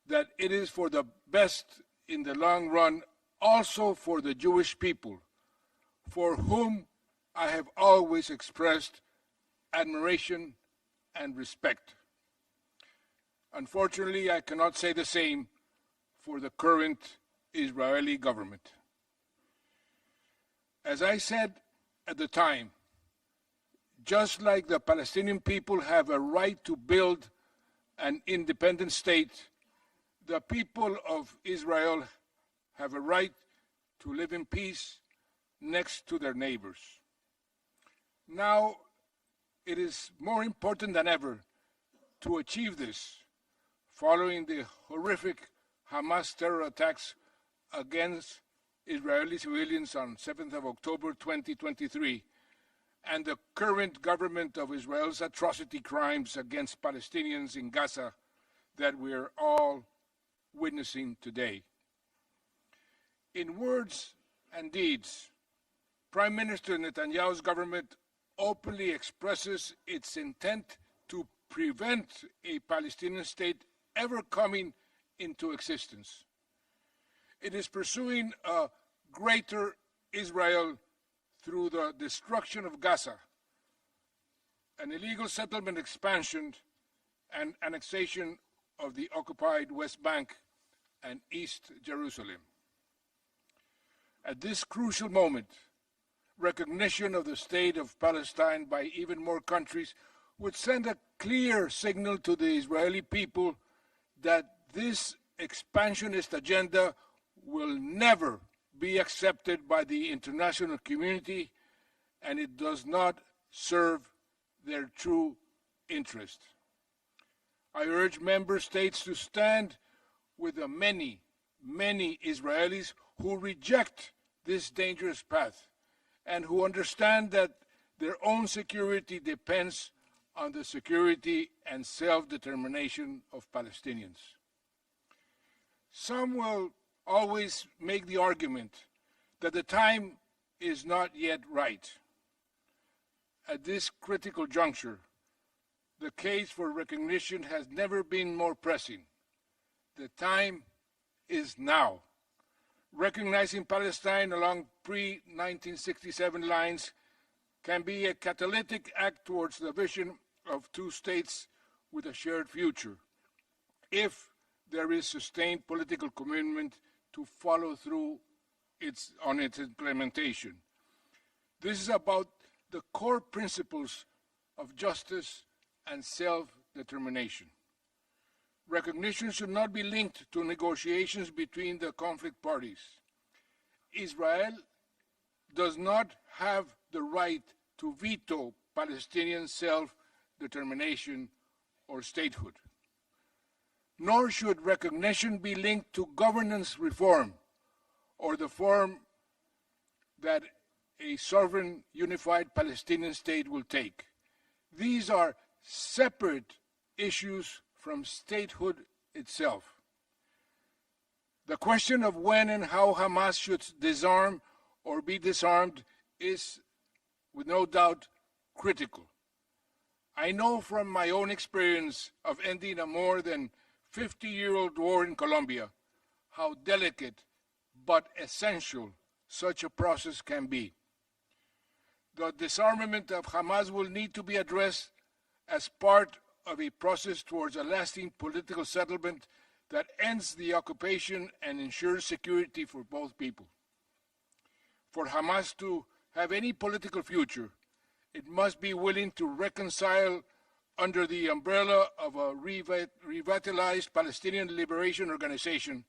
that it is for the best in the long run, also for the Jewish people, for whom I have always expressed admiration and respect. Unfortunately, I cannot say the same for the current Israeli government. As I said at the time, just like the Palestinian people have a right to build an independent state, the people of Israel have a right to live in peace next to their neighbors. Now, it is more important than ever to achieve this, following the horrific Hamas terror attacks against Israeli civilians on 7th of October 2023, and the current government of Israel's atrocity crimes against Palestinians in Gaza that we are all witnessing today. In words and deeds, Prime Minister Netanyahu's government openly expresses its intent to prevent a Palestinian state ever coming into existence. It is pursuing a greater Israel through the destruction of Gaza, an illegal settlement expansion, and annexation of the occupied West Bank and East Jerusalem. At this crucial moment, recognition of the State of Palestine by even more countries would send a clear signal to the Israeli people that this expansionist agenda will never be accepted by the international community, and it does not serve their true interest. I urge member states to stand with the many, many Israelis who reject this dangerous path and who understand that their own security depends on the security and self-determination of Palestinians. Some will always make the argument that the time is not yet right. At this critical juncture, the case for recognition has never been more pressing. The time is now. Recognizing Palestine along pre-1967 lines can be a catalytic act towards the vision of two states with a shared future, if there is sustained political commitment to follow through on its implementation. This is about the core principles of justice and self-determination. Recognition should not be linked to negotiations between the conflict parties. Israel does not have the right to veto Palestinian self-determination or statehood. Nor should recognition be linked to governance reform or the form that a sovereign unified Palestinian state will take. These are separate issues from statehood itself. The question of when and how Hamas should disarm or be disarmed is, with no doubt, critical. I know from my own experience of ending a more than 50-year-old war in Colombia how delicate but essential such a process can be. The disarmament of Hamas will need to be addressed as part of a process towards a lasting political settlement that ends the occupation and ensures security for both people. For Hamas to have any political future, it must be willing to reconcile under the umbrella of a revitalized Palestinian Liberation Organization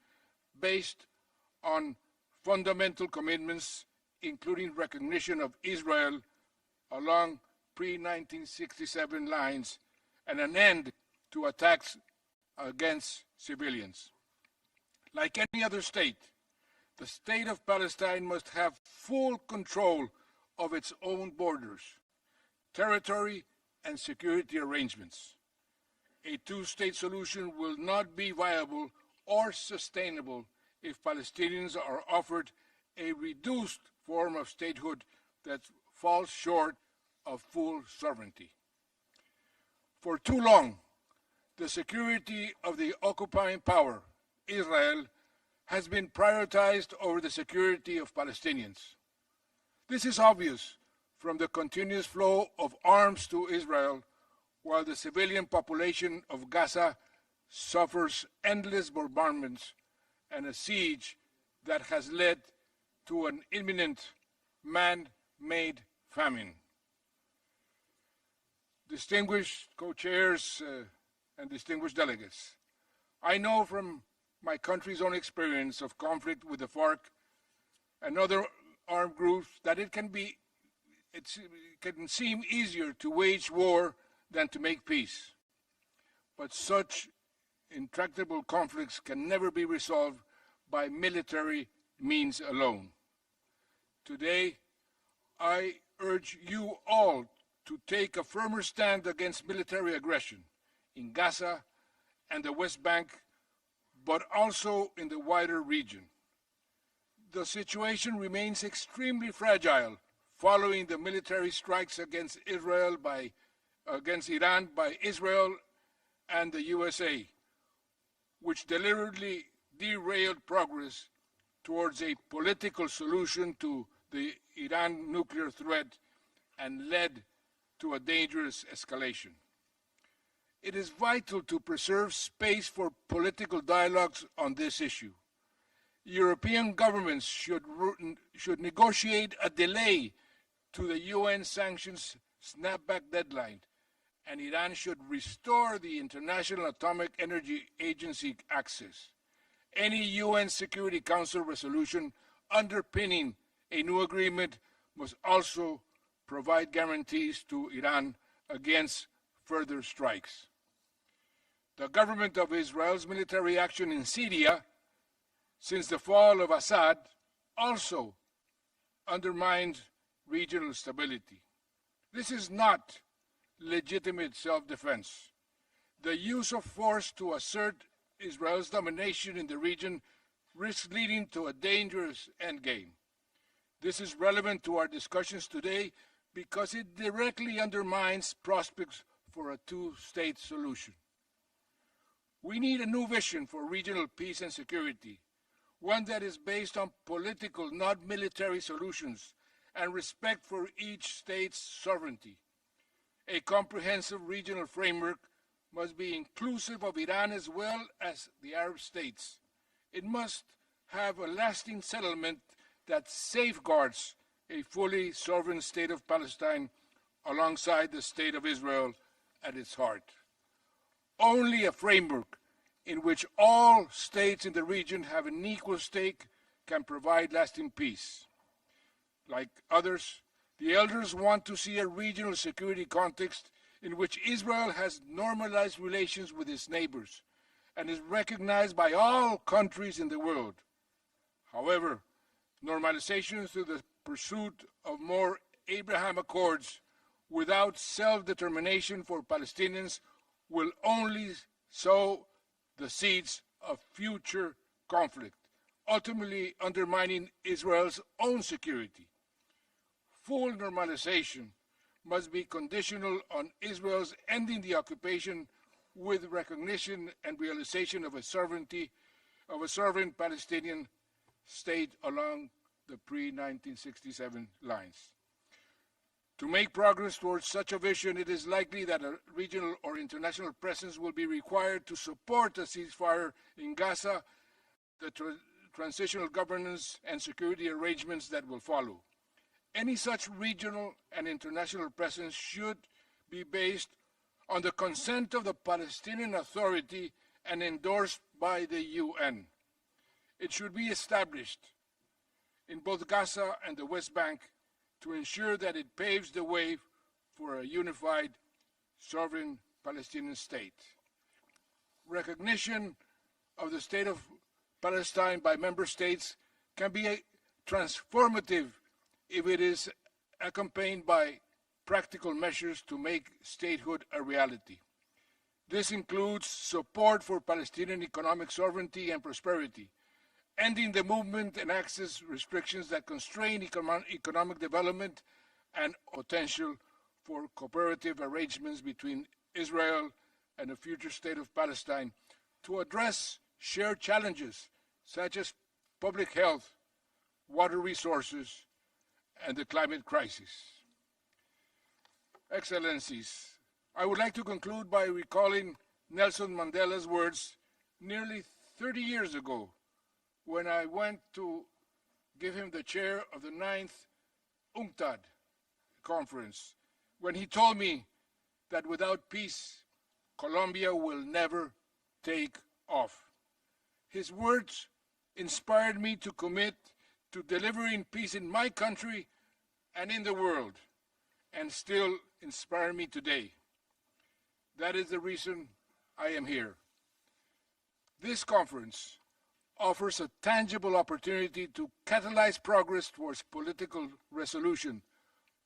based on fundamental commitments, including recognition of Israel along pre-1967 lines and an end to attacks against civilians. Like any other state, the state of Palestine must have full control of its own borders, territory, and security arrangements. A two-state solution will not be viable or sustainable if Palestinians are offered a reduced form of statehood that falls short of full sovereignty. For too long, the security of the occupying power, Israel, has been prioritized over the security of Palestinians. This is obvious from the continuous flow of arms to Israel, while the civilian population of Gaza suffers endless bombardments and a siege that has led to an imminent man-made famine. Distinguished co-chairs and distinguished delegates, I know from my country's own experience of conflict with the FARC and other armed groups that it can seem easier to wage war than to make peace. But such intractable conflicts can never be resolved by military means alone. Today, I urge you all to take a firmer stand against military aggression in Gaza and the West Bank, but also in the wider region. The situation remains extremely fragile following the military strikes against Iran by Israel and the USA, which deliberately derailed progress towards a political solution to the Iran nuclear threat and led to a dangerous escalation. It is vital to preserve space for political dialogues on this issue. European governments should negotiate a delay to the UN sanctions snapback deadline, and Iran should restore the International Atomic Energy Agency access. Any UN Security Council resolution underpinning a new agreement must also provide guarantees to Iran against further strikes. The government of Israel's military action in Syria since the fall of Assad also undermined regional stability. This is not legitimate self-defense. The use of force to assert Israel's domination in the region risks leading to a dangerous endgame. This is relevant to our discussions today because it directly undermines prospects for a two-state solution. We need a new vision for regional peace and security, one that is based on political, not military solutions, and respect for each state's sovereignty. A comprehensive regional framework must be inclusive of Iran as well as the Arab states. It must have a lasting settlement that safeguards a fully sovereign state of Palestine alongside the state of Israel at its heart. Only a framework in which all states in the region have an equal stake can provide lasting peace. Like others, the elders want to see a regional security context in which Israel has normalized relations with its neighbors and is recognized by all countries in the world. However, normalization through the pursuit of more Abraham Accords without self-determination for Palestinians will only sow the seeds of future conflict, ultimately undermining Israel's own security. Full normalization must be conditional on Israel's ending the occupation with recognition and realization of a sovereign Palestinian state along the pre-1967 lines. To make progress towards such a vision, it is likely that a regional or international presence will be required to support a ceasefire in Gaza, the transitional governance and security arrangements that will follow. Any such regional and international presence should be based on the consent of the Palestinian Authority and endorsed by the UN. It should be established in both Gaza and the West Bank to ensure that it paves the way for a unified, sovereign Palestinian state. Recognition of the state of Palestine by member states can be transformative if it is accompanied by practical measures to make statehood a reality. This includes support for Palestinian economic sovereignty and prosperity, ending the movement and access restrictions that constrain economic development, and potential for cooperative arrangements between Israel and the future state of Palestine to address shared challenges such as public health, water resources, and the climate crisis. Excellencies, I would like to conclude by recalling Nelson Mandela's words nearly 30 years ago when I went to give him the chair of the 9th UNCTAD conference, when he told me that without peace, Colombia will never take off. His words inspired me to commit to delivering peace in my country and in the world, and still inspire me today. That is the reason I am here. This conference offers a tangible opportunity to catalyze progress towards political resolution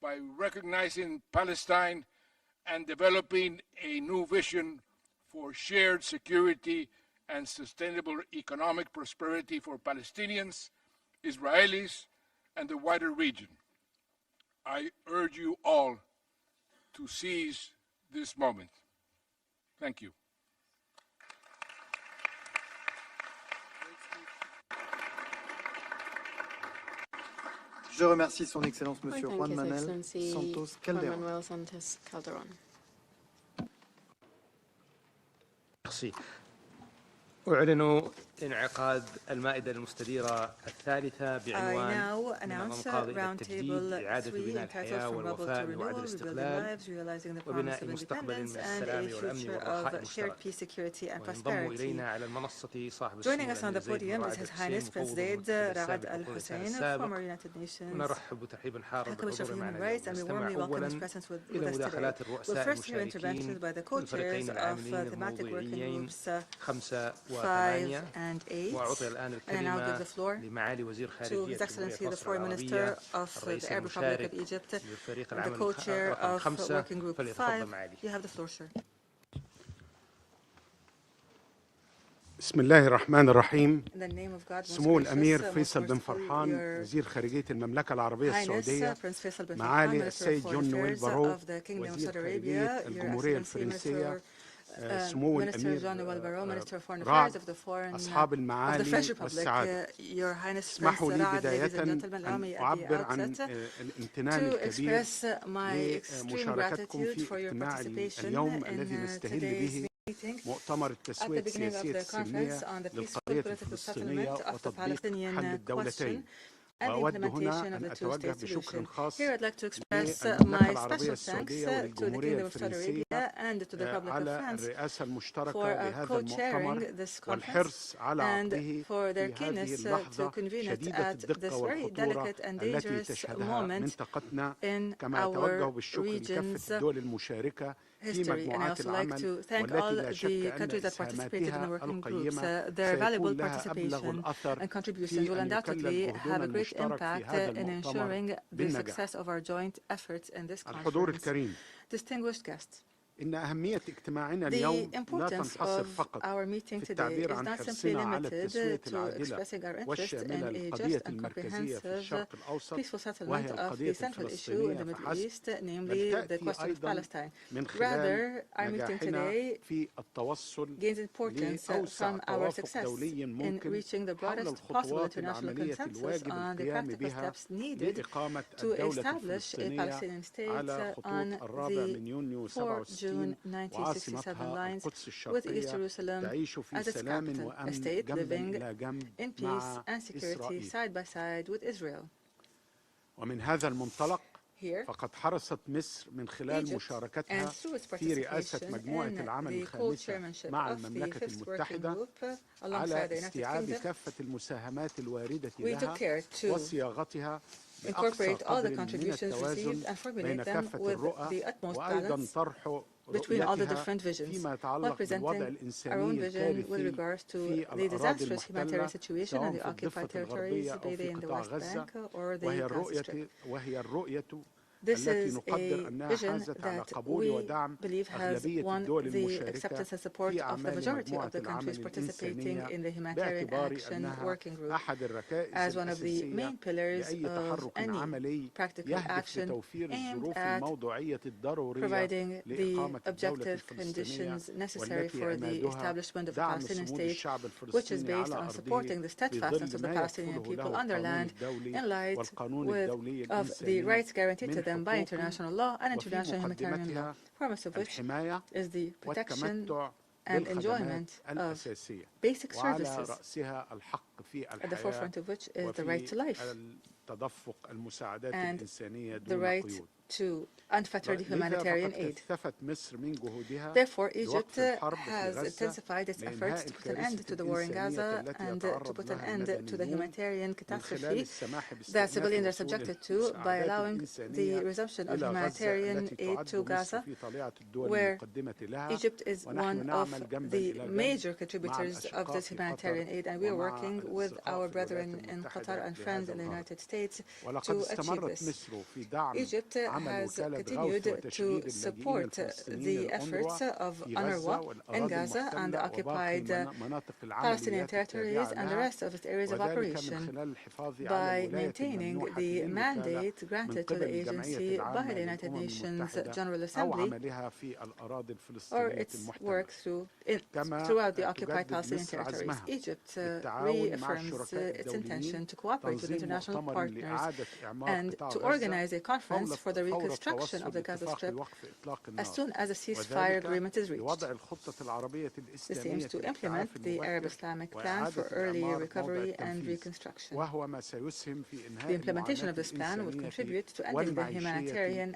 by recognizing Palestine and developing a new vision for shared security and sustainable economic prosperity for Palestinians, Israelis, and the wider region. I urge you all to seize this moment. Thank you. Je remercie Son Excellence Monsieur Juan Manuel Santos Calderon. Merci. أعلن انعقاد المائدة المستديرة الثالثة بعنوان من المقاضي إلى التجديد إعادة بناء الحياة والوفاء بوعد الاستقلال وبناء مستقبل من السلام والأمن والرخاء المشترك. وينضم إلينا على المنصة صاحب السمو His Highness Prince Zaid Ra'ad Al Hussein, former United Nations ونرحب ترحيبا حارا Commissioner for Human Rights, and we warmly welcome his presence with us today. We'll first hear interventions by the co-chairs of thematic working groups 5 and and aid. And I now give the floor to His Excellency the Foreign Minister of the Arab Republic of Egypt and the co-chair of Working Group 5. You have the floor, sir. بسم الله الرحمن الرحيم. سمو الأمير فيصل بن فرحان وزير خارجية المملكة العربية السعودية، معالي السيد جون نويل بارو وزير خارجية الجمهورية الفرنسية، سمو الأمير راعد، أصحاب المعالي والسعادة، اسمحوا لي بداية أن أعبر عن الامتنان الكبير لمشاركتكم في اجتماع اليوم الذي نستهل به مؤتمر التسوية السياسية السلمية للقضية الفلسطينية وتطبيق حل الدولتين. وأود هنا أن أتوجه بشكر خاص للمملكة العربية السعودية والجمهورية الفرنسية على الرئاسة المشتركة لهذا المؤتمر والحرص على عقده في هذه اللحظة شديدة الدقة والخطورة التي تشهدها منطقتنا، كما أتوجه بالشكر لكافة الدول المشاركة في مجموعات العمل والتي لا شك أن إسهاماتها القيمة سيكون لها أبلغ الأثر في أن يكلل جهدنا المشترك في هذا المؤتمر بالنجاح. الحضور الكريم، إن أهمية اجتماعنا اليوم لا تنحصر فقط في التعبير عن حرصنا على التسوية العادلة والشاملة للقضية المركزية في الشرق الأوسط وهي القضية الفلسطينية فحسب، بل تأتي أيضا من خلال نجاحنا في التوصل لأوسع توافق دولي ممكن حول الخطوات العملية الواجب القيام بها لإقامة الدولة الفلسطينية على خطوط 4 من يونيو 67 وعاصمتها القدس الشرقية تعيش في سلام وأمن جنبا إلى جنب مع إسرائيل. ومن هذا المنطلق فقد حرصت مصر من خلال مشاركتها في رئاسة مجموعة العمل الخامسة مع المملكة المتحدة على استيعاب كافة المساهمات الواردة لها وصياغتها بأقصى قدر من التوازن بين كافة الرؤى، وأيضا طرح رؤيتها فيما يتعلق بالوضع الإنساني الكارثي في الأراضي المحتلة سواء في الضفة الغربية أو في قطاع غزة، وهي الرؤية التي نقدر أنها حازت على قبول ودعم أغلبية الدول المشاركة في أعمال مجموعة العمل الإنسانية، باعتبار أنها أحد الركائز الأساسية لأي تحرك عملي يهدف لتوفير الظروف الموضوعية الضرورية لإقامة الدولة الفلسطينية، والتي عمادها دعم صمود الشعب الفلسطيني على أرضه بظل ما يكفله له القانون الدولي والقانون الدولي الإنساني by international law and international humanitarian law, foremost of which is the protection and enjoyment of basic services, at the forefront of which is the right to life and the right to unfettered humanitarian aid. Therefore, Egypt has intensified its efforts to put an end to the war in Gaza and to put an end to the humanitarian catastrophe that civilians are subjected to by allowing the resumption of humanitarian aid to Gaza, where Egypt is one of the major contributors of this humanitarian aid, and we are working with our brethren in Qatar and friends in the United States to achieve this. Egypt has continued to support the efforts of UNRWA in Gaza and the occupied Palestinian territories and the rest of its areas of operation by maintaining the mandate granted to the agency by the United Nations General Assembly or its work throughout the occupied Palestinian territories. Egypt reaffirms its intention to cooperate with international partners and to organize a conference for the reconstruction of the Gaza Strip as soon as a ceasefire agreement is reached. This aims to implement the Arab-Islamic plan for early recovery and reconstruction. The implementation of this plan would contribute to ending the humanitarian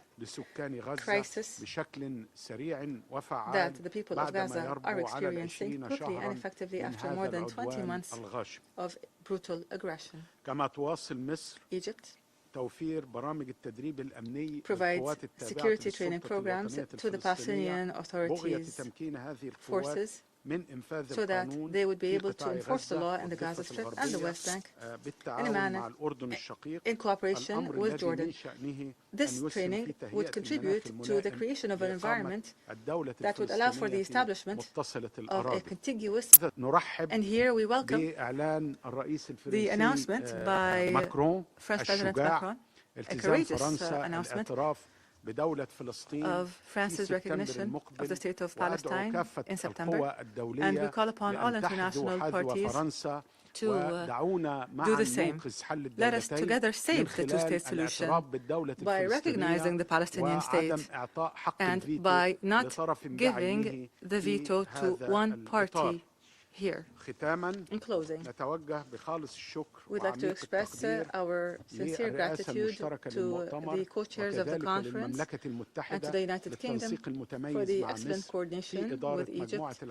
crisis that the people of Gaza are experiencing quickly and effectively after more than 20 months of brutal aggression. Egypt provides security training programs to the Palestinian Authority's forces so that they would be able to enforce the law in the Gaza Strip and the West Bank in a manner in cooperation with Jordan. This training would contribute to the creation of an environment that would allow for the establishment of a contiguous, and here we welcome the announcement by French President Macron, a courageous announcement of France's recognition of the state of Palestine in September, and we call upon all international parties to do the same. Let us together save the two-state solution by recognizing the Palestinian state and by not giving the veto to one party here. In closing, we'd like to express our sincere gratitude to the co-chairs of the conference and to the United Kingdom for the excellent coordination with Egypt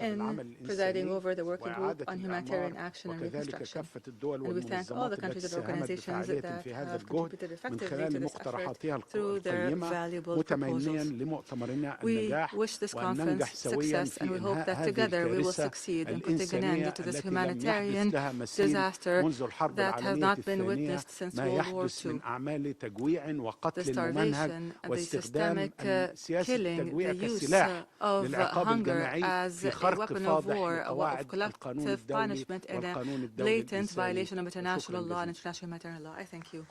in presiding over the working group on humanitarian action and reconstruction. And we thank all the countries and organizations that have contributed effectively to this effort through their valuable proposals. We wish this conference success, and we hope that together we will succeed in putting an end to this humanitarian disaster that has not been witnessed since World War II. The starvation and the systemic killing, the use of hunger as a weapon of war, a weapon of collective punishment, and a blatant violation of international law and international humanitarian law. I thank you.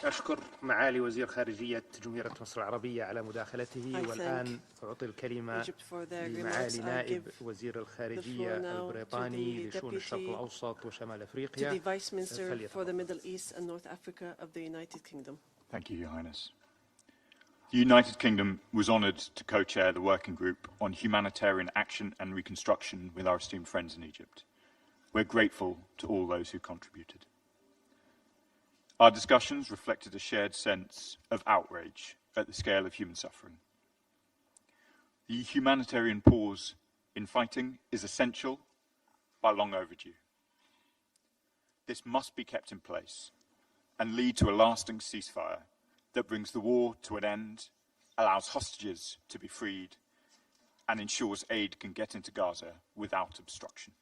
أشكر معالي وزير خارجية جمهورية مصر العربية على مداخلته، والآن أعطي الكلمة لمعالي نائب وزير الخارجية البريطاني لشؤون الشرق الأوسط وشمال أفريقيا. Thank you, Your Highness. The United Kingdom was honoured to co-chair the working group on humanitarian action and reconstruction with our esteemed friends in Egypt. We're grateful to all those who contributed. Our discussions reflected a shared sense of outrage at the scale of human suffering. The humanitarian pause in fighting is essential, but long overdue. This must be kept in place and lead to a lasting ceasefire that brings the war to an end, allows hostages to be freed, and ensures aid can get into Gaza without obstruction.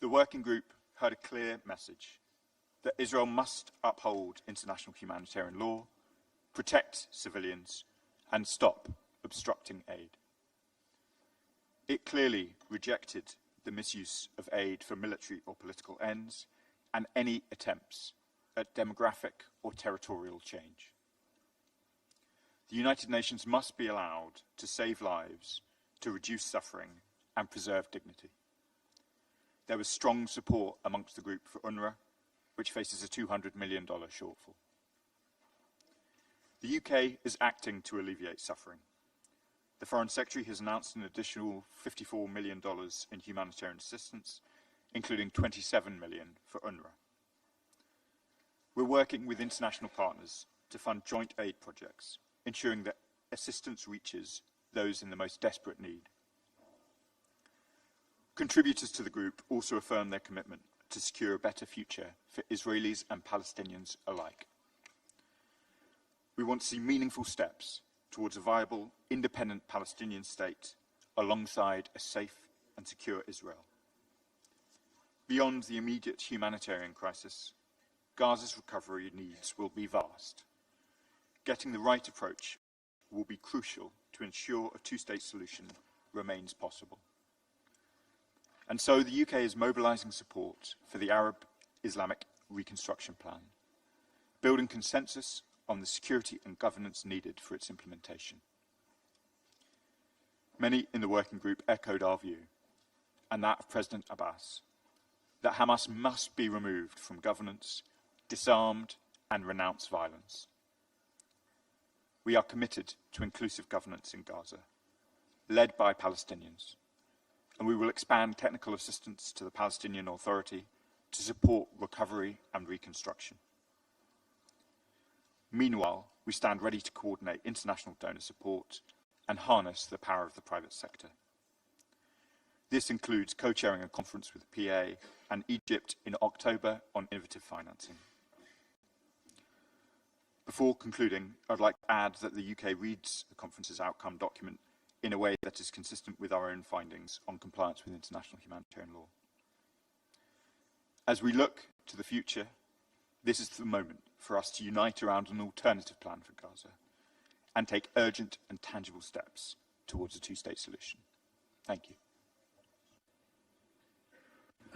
The working group heard a clear message that Israel must uphold international humanitarian law, protect civilians, and stop obstructing aid. It clearly rejected the misuse of aid for military or political ends and any attempts at demographic or territorial change. The United Nations must be allowed to save lives, to reduce suffering, and preserve dignity. There was strong support amongst the group for UNRWA, which faces a $200 million shortfall. The UK is acting to alleviate suffering. The Foreign Secretary has announced an additional $54 million in humanitarian assistance, including $27 million for UNRWA. We're working with international partners to fund joint aid projects, ensuring that assistance reaches those in the most desperate need. Contributors to the group also affirm their commitment to secure a better future for Israelis and Palestinians alike. We want to see meaningful steps towards a viable, independent Palestinian state alongside a safe and secure Israel. Beyond the immediate humanitarian crisis, Gaza's recovery needs will be vast. Getting the right approach will be crucial to ensure a two-state solution remains possible. And so the UK is mobilising support for the Arab-Islamic Reconstruction Plan, building consensus on the security and governance needed for its implementation. Many in the working group echoed our view, and that of President Abbas, that Hamas must be removed from governance, disarmed, and renounce violence. We are committed to inclusive governance in Gaza, led by Palestinians, and we will expand technical assistance to the Palestinian Authority to support recovery and reconstruction. Meanwhile, we stand ready to coordinate international donor support and harness the power of the private sector. This includes co-chairing a conference with the PA and Egypt in October on innovative financing. Before concluding, I'd like to add that the UK reads the conference's outcome document in a way that is consistent with our own findings on compliance with international humanitarian law. As we look to the future, this is the moment for us to unite around an alternative plan for Gaza and take urgent and tangible steps towards a two-state solution. Thank you.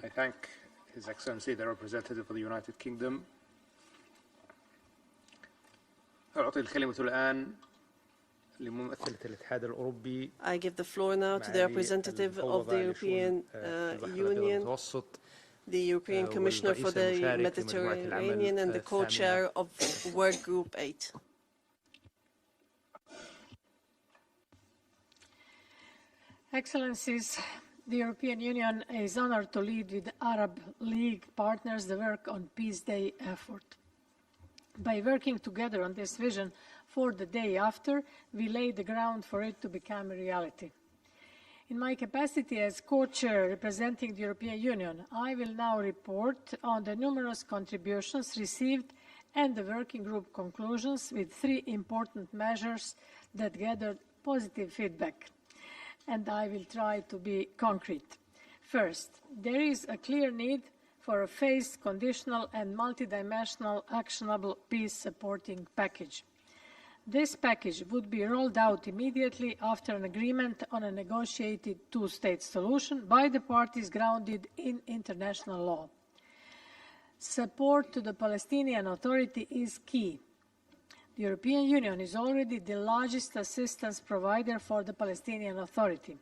I thank His Excellency, the representative of the United Kingdom. أعطي الكلمة الآن لممثلة الاتحاد الأوروبي. I give the floor now to the representative of the European Union, the European Commissioner for the Mediterranean and the co-chair of Work Group 8. Excellencies, the European Union is honored to lead with the Arab League partners the work on Peace Day effort. By working together on this vision for the day after, we lay the ground for it to become a reality. In my capacity as co-chair representing the European Union, I will now report on the numerous contributions received and the working group conclusions with 3 important measures that gathered positive feedback. And I will try to be concrete. First, there is a clear need for a phased, conditional and multidimensional actionable peace-supporting package. This package would be rolled out immediately after an agreement on a negotiated two-state solution by the parties grounded in international law. Support to the Palestinian Authority is key. The European Union is already the largest assistance provider for the Palestinian Authority.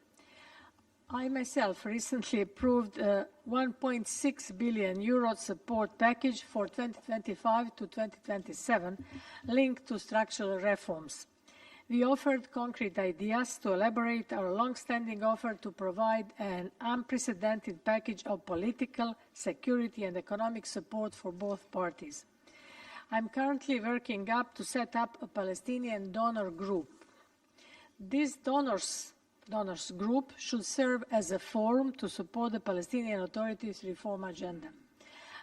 I myself recently approved a 1.6 billion euro support package for 2025 to 2027 linked to structural reforms. We offered concrete ideas to elaborate our long-standing offer to provide an unprecedented package of political, security and economic support for both parties. I'm currently working to set up a Palestinian donor group. This donors group should serve as a forum to support the Palestinian Authority's reform agenda,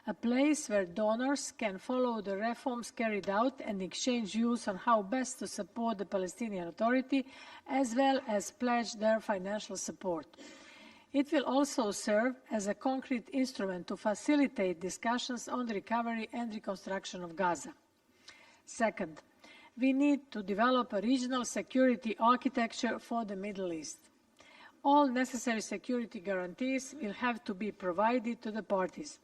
a place where donors can follow the reforms carried out and exchange views on how best to support the Palestinian Authority, as well as pledge their financial support. It will also serve as a concrete instrument to facilitate discussions on the recovery and reconstruction of Gaza. Second, we need to develop a regional security architecture for the Middle East. All necessary security guarantees will have to be provided to the parties.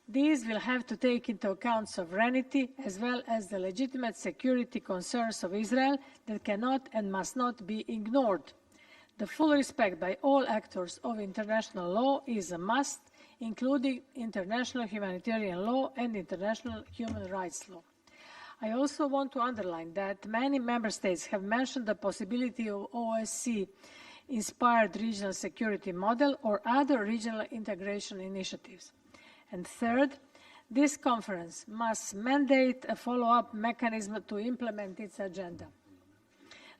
These will have to take into account sovereignty as well as the legitimate security concerns of Israel that cannot and must not be ignored. The full respect by all actors of international law is a must, including international humanitarian law and international human rights law. I also want to underline that many member states have mentioned the possibility of OSCE-inspired regional security model or other regional integration initiatives. And third, this conference must mandate a follow-up mechanism to implement its agenda.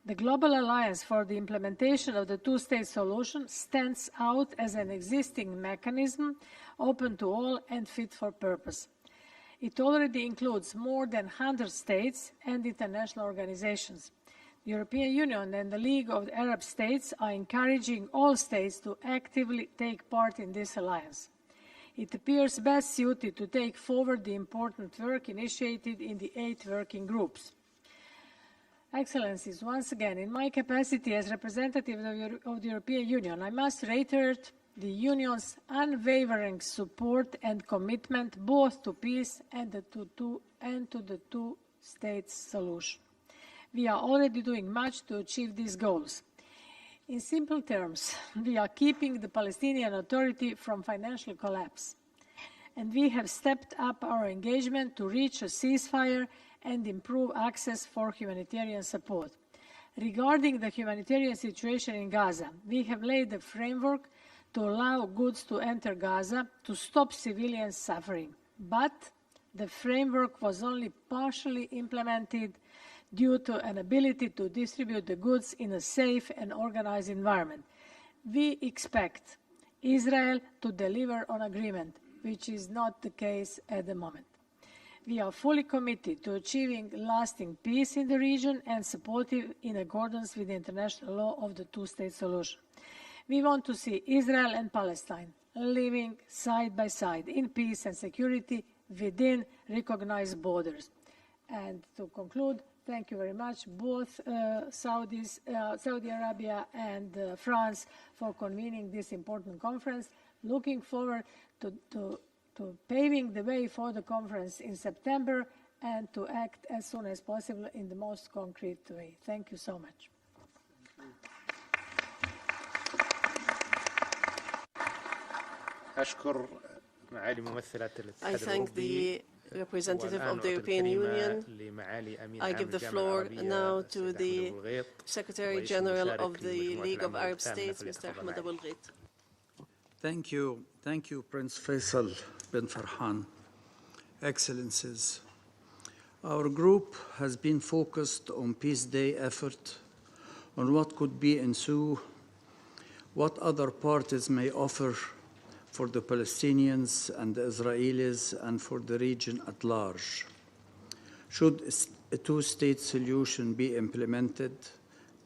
The Global Alliance for the Implementation of the Two-State Solution stands out as an existing mechanism open to all and fit for purpose. It already includes more than 100 states and international organizations. The European Union and the League of Arab States are encouraging all states to actively take part in this alliance. It appears best suited to take forward the important work initiated in the 8 working groups. Excellencies, once again, in my capacity as representative of the European Union, I must reiterate the Union's unwavering support and commitment both to peace and to the two-state solution. We are already doing much to achieve these goals. In simple terms, we are keeping the Palestinian Authority from financial collapse, and we have stepped up our engagement to reach a ceasefire and improve access for humanitarian support. Regarding the humanitarian situation in Gaza, we have laid the framework to allow goods to enter Gaza to stop civilian suffering. But the framework was only partially implemented due to an ability to distribute the goods in a safe and organized environment. We expect Israel to deliver on agreement, which is not the case at the moment. we are fully committed to achieving lasting peace in the region and supportive in accordance with the international law of the two-state solution. We want to see Israel and Palestine living side by side in peace and security within recognized borders. And to conclude, thank you very much, both Saudi Arabia and France, for convening this important conference. Looking forward to paving the way for the conference in September and to act as soon as possible in the most concrete way. Thank you so much. I thank the representative of the European Union. I give the floor now to the Secretary General of the League of Arab States, Mr. Ahmed Abul Ghait. Thank you. Thank you, Prince Faisal bin Farhan. Excellencies, our group has been focused on Peace Day effort, on what could be ensue, what other parties may offer for the Palestinians and the Israelis and for the region at large. Should a two-state solution be implemented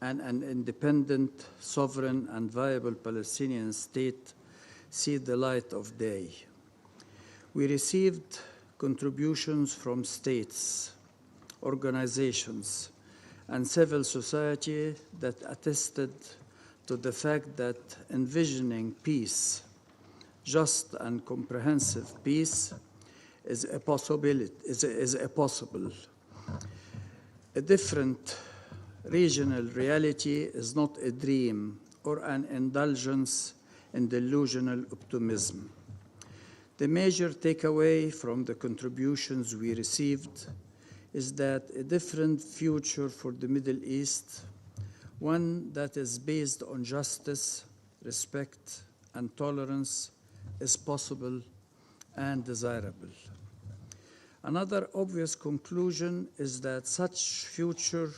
and an independent, sovereign, and viable Palestinian state see the light of day? We received contributions from states, organizations, and civil society that attested to the fact that envisioning peace, just and comprehensive peace, is a possibility. A different regional reality is not a dream or an indulgence in delusional optimism. The major takeaway from the contributions we received is that a different future for the Middle East, one that is based on justice, respect, and tolerance, is possible and desirable. Another obvious conclusion is that such future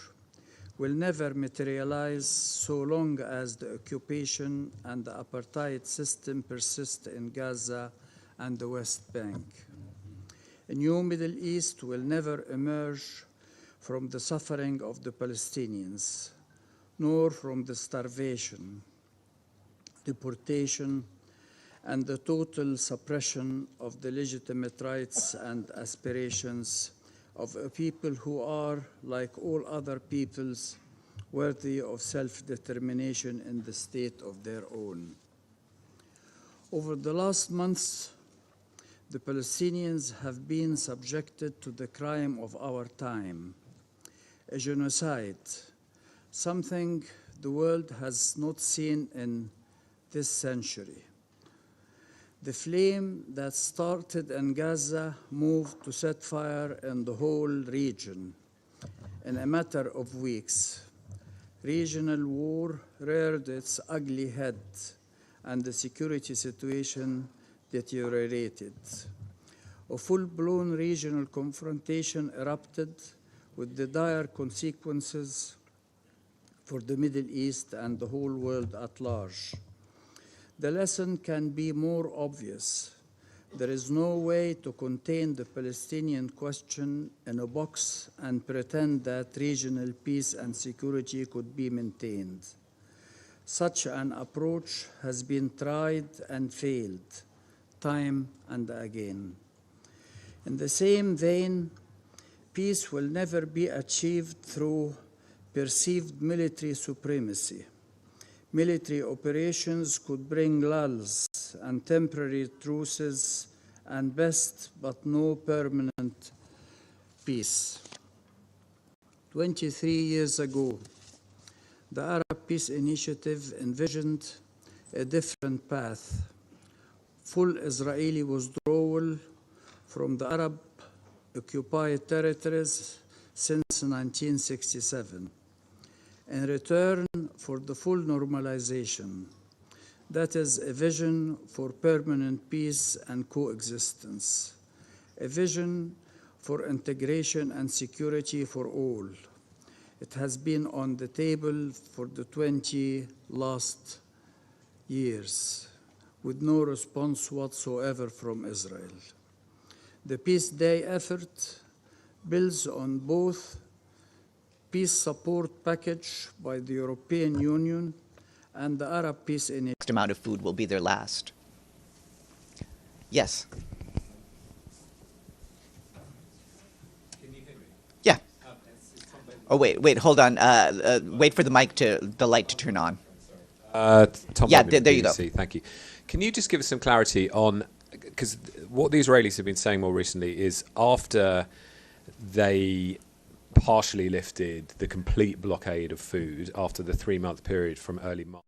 will never materialize so long as the occupation and the apartheid system persist in Gaza and the West Bank. A new Middle East will never emerge from the suffering of the Palestinians, nor from the starvation, deportation, and the total suppression of the legitimate rights and aspirations of a people who are, like all other peoples, worthy of self-determination in the state of their own. Over the last months, the Palestinians have been subjected to the crime of our time, a genocide, something the world has not seen in this century. The flame that started in Gaza moved to set fire in the whole region in a matter of weeks. Regional war reared its ugly head, and the security situation deteriorated. A full-blown regional confrontation erupted with the dire consequences for the Middle East and the whole world at large. The lesson can be more obvious. There is no way to contain the Palestinian question in a box and pretend that regional peace and security could be maintained. Such an approach has been tried and failed, time and again. In the same vein, peace will never be achieved through perceived military supremacy. Military operations could bring lulls and temporary truces and best but no permanent peace. 23 years ago, the Arab Peace Initiative envisioned a different path: full Israeli withdrawal from the Arab-occupied territories since 1967. In return for the full normalization, that is a vision for permanent peace and coexistence, a vision for integration and security for all. It has been on the table for the 20 last years with no response whatsoever from Israel. The Peace Day effort builds on both peace support package by the European Union and the Arab Peace Initiative. Next amount of food will be their last. Yes. Can you hear me? Yeah. Oh wait, hold on. Wait for the light to turn on. Tom yeah, Bowman, there you go. Thank you. Can you just give us some clarity on, because what the Israelis have been saying more recently is after they partially lifted the complete blockade of food after the 3-month period from early March.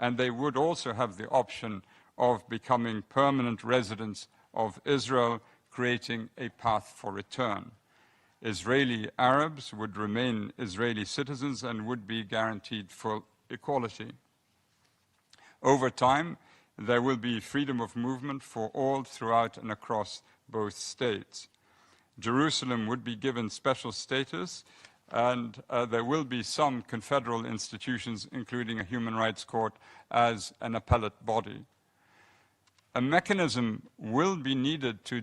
and they would also have the option of becoming permanent residents of Israel, creating a path for return. Israeli Arabs would remain Israeli citizens and would be guaranteed full equality. Over time, there will be freedom of movement for all throughout and across both states. Jerusalem would be given special status, and there will be some confederal institutions, including a human rights court, as an appellate body. A mechanism will need to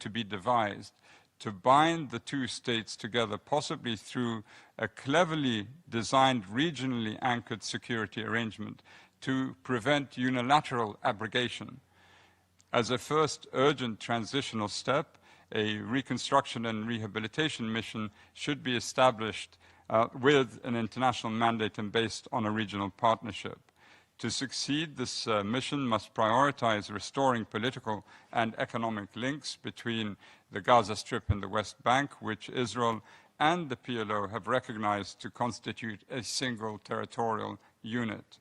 be devised to bind the two states together, possibly through a cleverly designed, regionally anchored security arrangement to prevent unilateral abrogation. As a first urgent transitional step, a reconstruction and rehabilitation mission should be established with an international mandate and based on a regional partnership. To succeed, this mission must prioritize restoring political and economic links between the Gaza Strip and the West Bank, which Israel and the PLO have recognized to constitute a single territorial unit.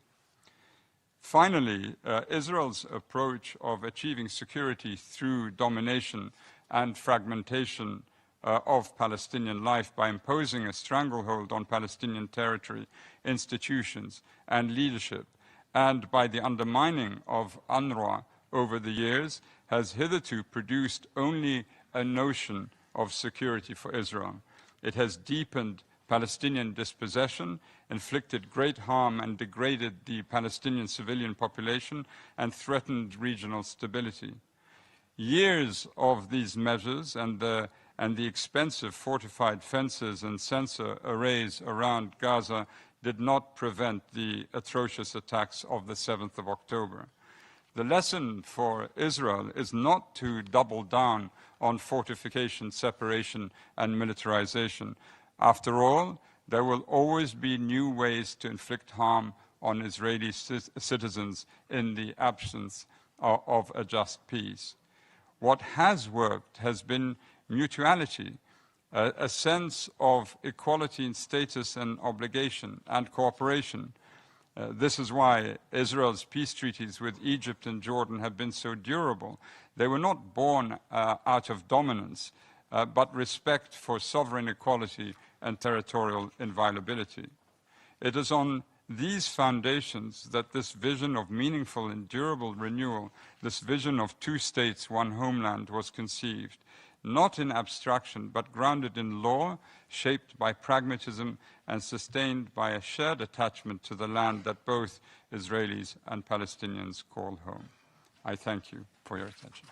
Finally, Israel's approach of achieving security through domination and fragmentation of Palestinian life by imposing a stranglehold on Palestinian territory, institutions, and leadership, and by the undermining of UNRWA over the years, has hitherto produced only a notion of security for Israel. It has deepened Palestinian dispossession, inflicted great harm and degraded the Palestinian civilian population, and threatened regional stability. Years of these measures and the expensive fortified fences and sensor arrays around Gaza did not prevent the atrocious attacks of the 7th of October. The lesson for Israel is not to double down on fortification, separation, and militarization. After all, there will always be new ways to inflict harm on Israeli citizens in the absence of a just peace. What has worked has been mutuality, a sense of equality in status and obligation and cooperation. This is why Israel's peace treaties with Egypt and Jordan have been so durable. They were not born out of dominance, but respect for sovereign equality and territorial inviolability. It is on these foundations that this vision of meaningful and durable renewal, this vision of two states, one homeland, was conceived, not in abstraction, but grounded in law, shaped by pragmatism, and sustained by a shared attachment to the land that both Israelis and Palestinians call home. I thank you for your attention.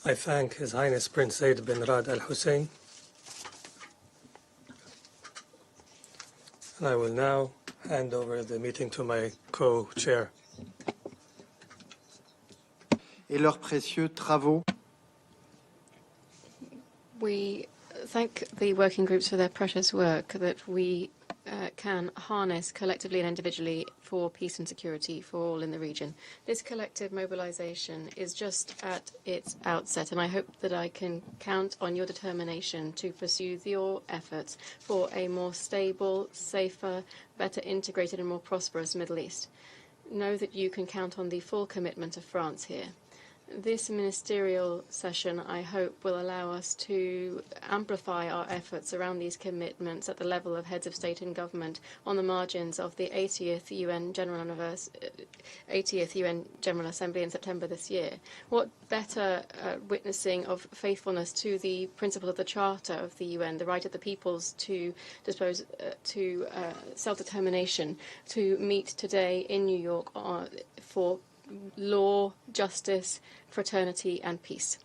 I thank His Highness Prince Zaid bin Rad Al Hussein. And I will now hand over the meeting to my co-chair. Et leurs précieux travaux. We thank the working groups for their precious work that we can harness collectively and individually for peace and security for all in the region. This collective mobilization is just at its outset, and I hope that I can count on your determination to pursue your efforts for a more stable, safer, better integrated and more prosperous Middle East. Know that you can count on the full commitment of France here. This ministerial session, I hope, will allow us to amplify our efforts around these commitments at the level of heads of state and government on the margins of the 80th UN General Assembly in September this year. What better witnessing of faithfulness to the principle of the Charter of the UN, the right of the peoples to dispose to self-determination, to meet today in New York for law, justice, fraternity, and peace.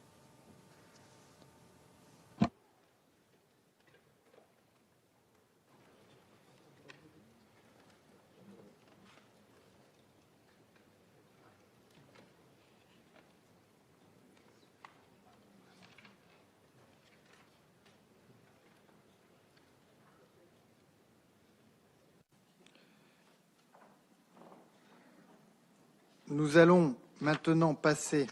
Nous allons maintenant passer.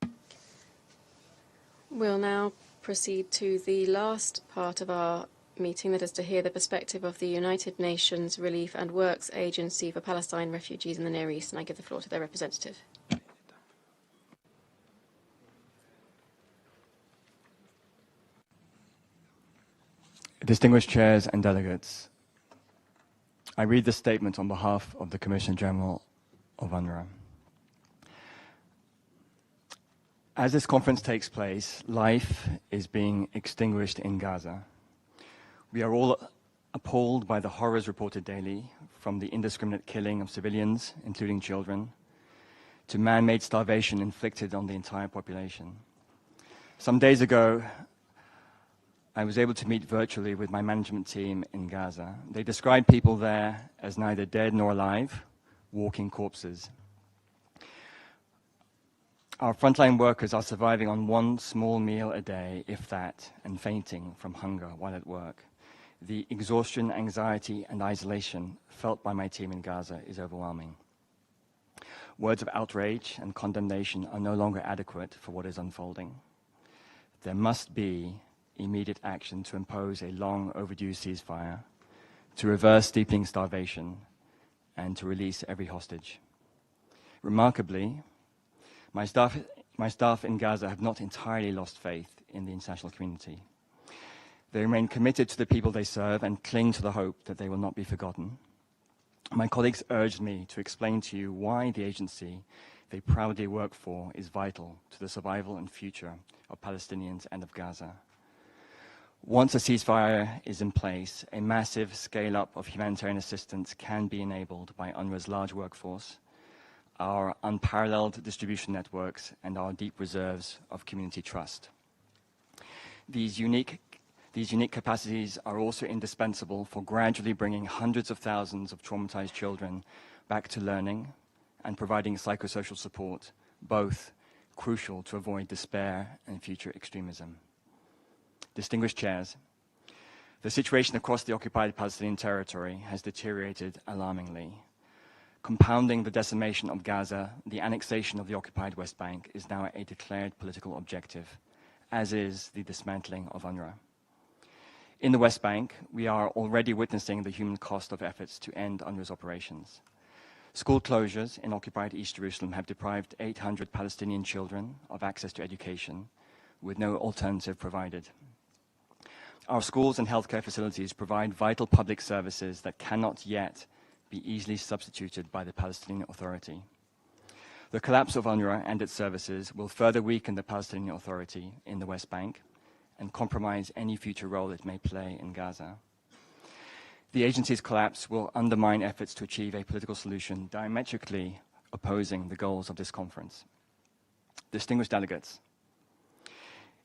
We'll now proceed to the last part of our meeting, that is to hear the perspective of the United Nations Relief and Works Agency for Palestine Refugees in the Near East, and I give the floor to their representative. Distinguished chairs and delegates, I read this statement on behalf of the Commissioner General of UNRWA. As this conference takes place, life is being extinguished in Gaza. We are all appalled by the horrors reported daily, from the indiscriminate killing of civilians, including children, to man-made starvation inflicted on the entire population. Some days ago, I was able to meet virtually with my management team in Gaza. They described people there as neither dead nor alive, walking corpses. Our frontline workers are surviving on one small meal a day, if that, and fainting from hunger while at work. The exhaustion, anxiety, and isolation felt by my team in Gaza is overwhelming. Words of outrage and condemnation are no longer adequate for what is unfolding. There must be immediate action to impose a long overdue ceasefire, to reverse deepening starvation, and to release every hostage. Remarkably, my staff in Gaza have not entirely lost faith in the international community. They remain committed to the people they serve and cling to the hope that they will not be forgotten. My colleagues urged me to explain to you why the agency they proudly work for is vital to the survival and future of Palestinians and of Gaza. Once a ceasefire is in place, a massive scale-up of humanitarian assistance can be enabled by UNRWA's large workforce, our unparalleled distribution networks, and our deep reserves of community trust. These unique capacities are also indispensable for gradually bringing hundreds of thousands of traumatized children back to learning and providing psychosocial support, both crucial to avoid despair and future extremism. Distinguished chairs, the situation across the occupied Palestinian territory has deteriorated alarmingly. Compounding the decimation of Gaza, the annexation of the occupied West Bank is now a declared political objective, as is the dismantling of UNRWA. In the West Bank, we are already witnessing the human cost of efforts to end UNRWA's operations. School closures in occupied East Jerusalem have deprived 800 Palestinian children of access to education, with no alternative provided. Our schools and healthcare facilities provide vital public services that cannot yet be easily substituted by the Palestinian Authority. The collapse of UNRWA and its services will further weaken the Palestinian Authority in the West Bank and compromise any future role it may play in Gaza. The agency's collapse will undermine efforts to achieve a political solution diametrically opposing the goals of this conference. Distinguished delegates,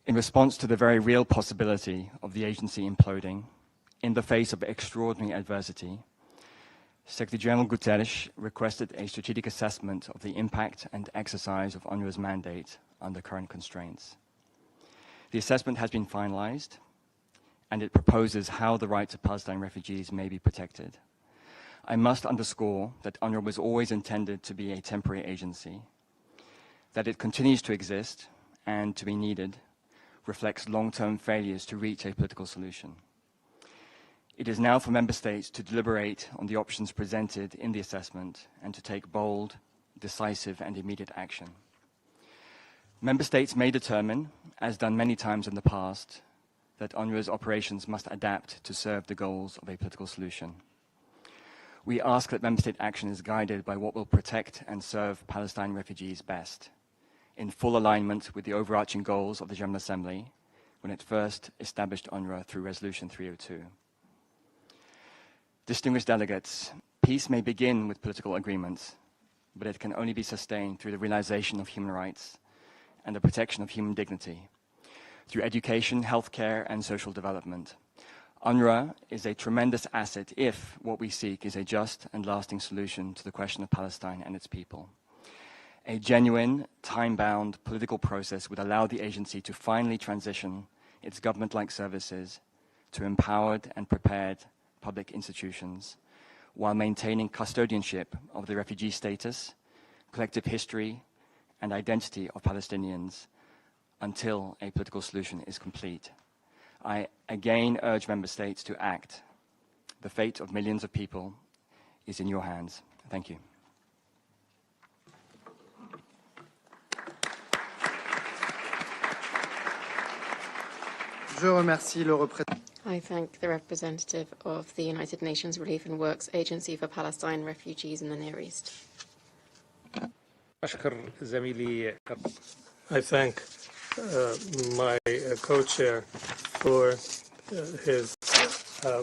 in response to the very real possibility of the agency imploding in the face of extraordinary adversity, Secretary General Guterres requested a strategic assessment of the impact and exercise of UNRWA's mandate under current constraints. The assessment has been finalized, and it proposes how the rights of Palestinian refugees may be protected. I must underscore that UNRWA was always intended to be a temporary agency. That it continues to exist and to be needed reflects long-term failures to reach a political solution. It is now for member states to deliberate on the options presented in the assessment and to take bold, decisive, and immediate action. Member states may determine, as done many times in the past, that UNRWA's operations must adapt to serve the goals of a political solution. We ask that member state action is guided by what will protect and serve Palestinian refugees best, in full alignment with the overarching goals of the General Assembly when it first established UNRWA through Resolution 302. Distinguished delegates, peace may begin with political agreements, but it can only be sustained through the realization of human rights and the protection of human dignity, through education, healthcare, and social development. UNRWA is a tremendous asset if what we seek is a just and lasting solution to the question of Palestine and its people. A genuine, time-bound political process would allow the agency to finally transition its government-like services to empowered and prepared public institutions while maintaining custodianship of the refugee status, collective history, and identity of Palestinians until a political solution is complete. I again urge member states to act. The fate of millions of people is in your hands. Thank you. I thank the representative of the United Nations Relief and Works Agency for Palestine Refugees in the Near East. I thank my co-chair for his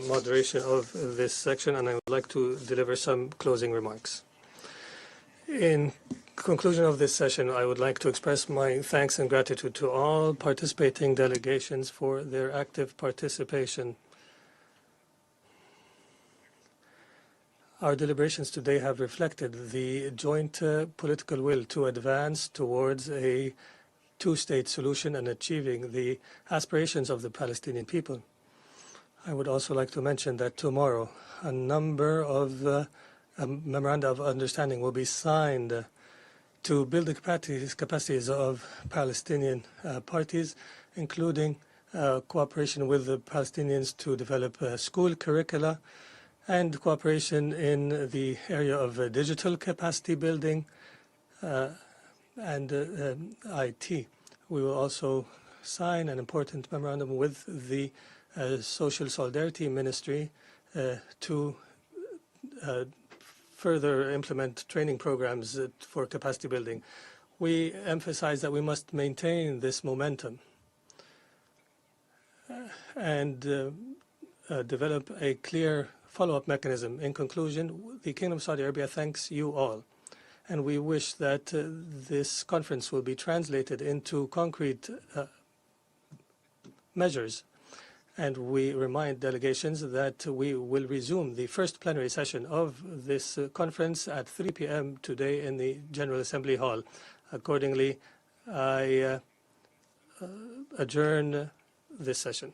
moderation of this section, and I would like to deliver some closing remarks. In conclusion of this session, I would like to express my thanks and gratitude to all participating delegations for their active participation. Our deliberations today have reflected the joint political will to advance towards a two-state solution and achieving the aspirations of the Palestinian people. I would also like to mention that tomorrow a number of memoranda of understanding will be signed to build the capacities of Palestinian parties, including cooperation with the Palestinians to develop school curricula and cooperation in the area of digital capacity building and IT. We will also sign an important memorandum with the Social Solidarity Ministry to further implement training programs for capacity building. We emphasize that we must maintain this momentum and develop a clear follow-up mechanism. In conclusion, the Kingdom of Saudi Arabia thanks you all, and we wish that this conference will be translated into concrete measures. And we remind delegations that we will resume the first plenary session of this conference at 3 p.m. today in the General Assembly Hall. Accordingly, I adjourn this session.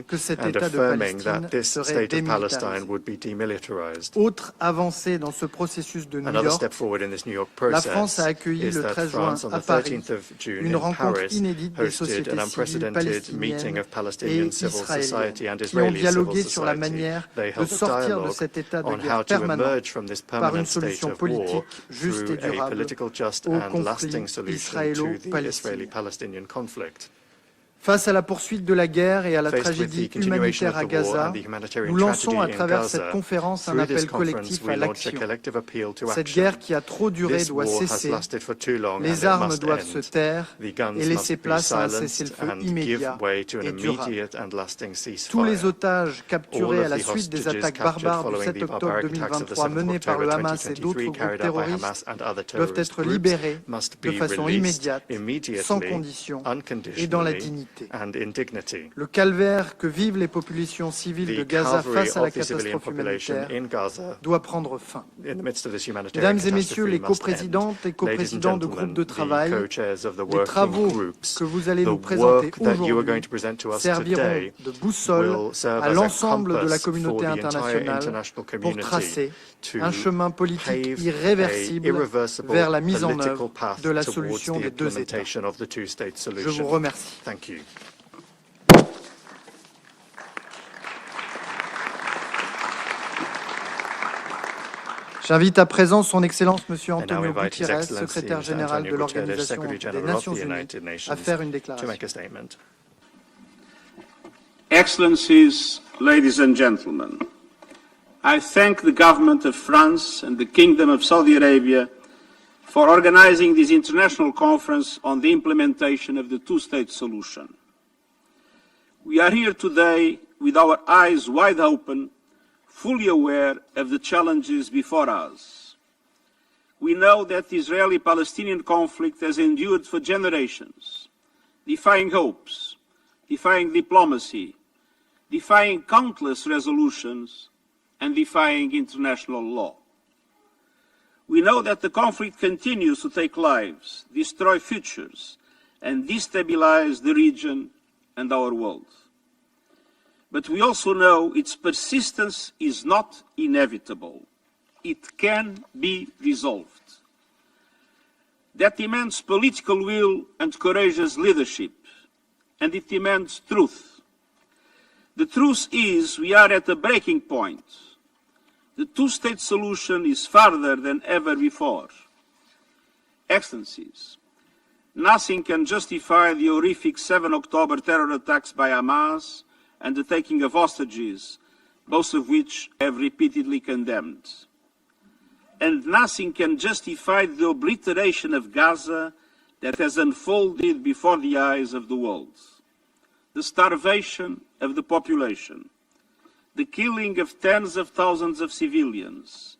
que cet État de Palestine serait démilitarisé. Autre avancée dans ce processus de New York, la France a accueilli le 13 juin à Paris une rencontre inédite des sociétés civiles palestiniennes et israéliennes qui ont dialogué sur la manière de sortir de cet état de guerre permanent par une solution politique juste et durable au conflit israélo-palestinien. Face à la poursuite de la guerre et à la tragédie humanitaire à Gaza, nous lançons à travers cette conférence un appel collectif à l'action. Cette guerre qui a trop duré doit cesser, les armes doivent se taire et laisser place à un cessez-le-feu immédiat et durable. Tous les otages capturés à la suite des attaques barbares du 7 octobre 2023 menées par le Hamas et d'autres groupes terroristes doivent être libérés de façon immédiate, sans condition et dans la dignité. dignité. Le calvaire que vivent les populations civiles de Gaza face à la catastrophe humanitaire doit prendre fin. Mesdames et messieurs les coprésidentes et coprésidents de groupes de travail, les travaux que vous allez nous présenter aujourd'hui serviront de boussole à l'ensemble de la communauté internationale pour tracer un chemin politique irréversible vers la mise en œuvre de la solution des deux États. Je vous remercie. J'invite à présent son Excellence Monsieur Antonio Guterres, secrétaire général de l'Organisation des Nations Unies, à faire une déclaration. Excellencies, ladies and gentlemen, I thank the government of France and the Kingdom of Saudi Arabia for organizing this international conference on the implementation of the two-state solution. We are here today with our eyes wide open, fully aware of the challenges before us. We know that the Israeli-Palestinian conflict has endured for generations, defying hopes, defying diplomacy, defying countless resolutions, and defying international law. We know that the conflict continues to take lives, destroy futures, and destabilize the region and our world. But we also know its persistence is not inevitable. It can be resolved. That demands political will and courageous leadership, and it demands truth. The truth is we are at a breaking point. The two-state solution is farther than ever before. Excellencies, nothing can justify the horrific 7 October terror attacks by Hamas and the taking of hostages, both of which I have repeatedly condemned. And nothing can justify the obliteration of Gaza that has unfolded before the eyes of the world. The starvation of the population, the killing of tens of thousands of civilians,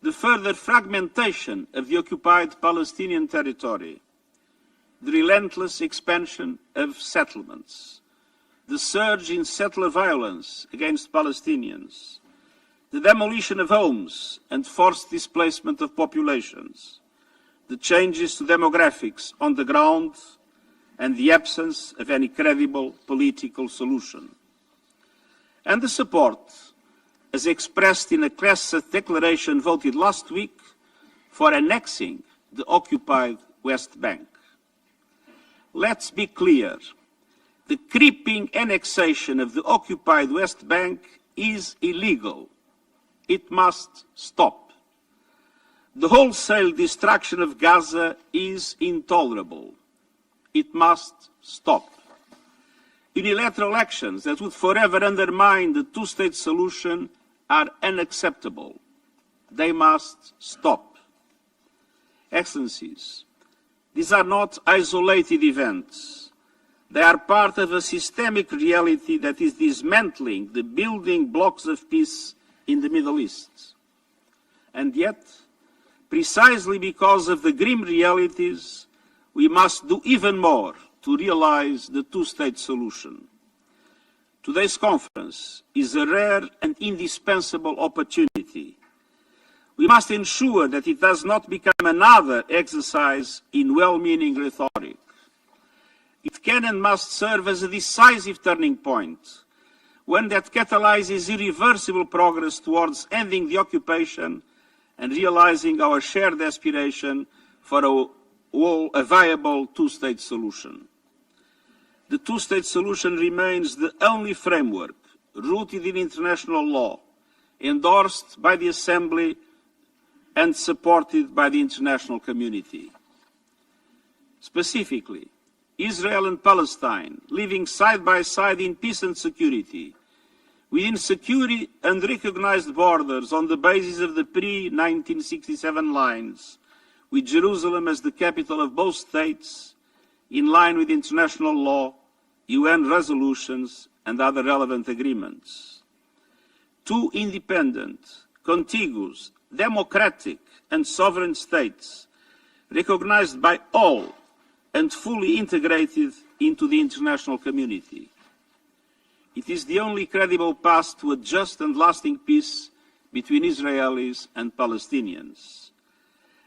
the further fragmentation of the occupied Palestinian territory, the relentless expansion of settlements, the surge in settler violence against Palestinians, the demolition of homes and forced displacement of populations, the changes to demographics on the ground, and the absence of any credible political solution. And the support, as expressed in a Knesset declaration voted last week, for annexing the occupied West Bank. Let's be clear. The creeping annexation of the occupied West Bank is illegal. It must stop. The wholesale destruction of Gaza is intolerable. It must stop. Unilateral actions that would forever undermine the two-state solution are unacceptable. They must stop. Excellencies, these are not isolated events. They are part of a systemic reality that is dismantling the building blocks of peace in the Middle East. And yet, precisely because of the grim realities, we must do even more to realize the two-state solution. Today's conference is a rare and indispensable opportunity. We must ensure that it does not become another exercise in well-meaning rhetoric. It can and must serve as a decisive turning point, one that catalyzes irreversible progress towards ending the occupation and realizing our shared aspiration for a viable two-state solution. The two-state solution remains the only framework rooted in international law, endorsed by the Assembly and supported by the international community. Specifically, Israel and Palestine, living side by side in peace and security, within secure and recognized borders on the basis of the pre-1967 lines, with Jerusalem as the capital of both states, in line with international law, UN resolutions, and other relevant agreements. Two independent, contiguous, democratic, and sovereign states, recognized by all and fully integrated into the international community. It is the only credible path to a just and lasting peace between Israelis and Palestinians.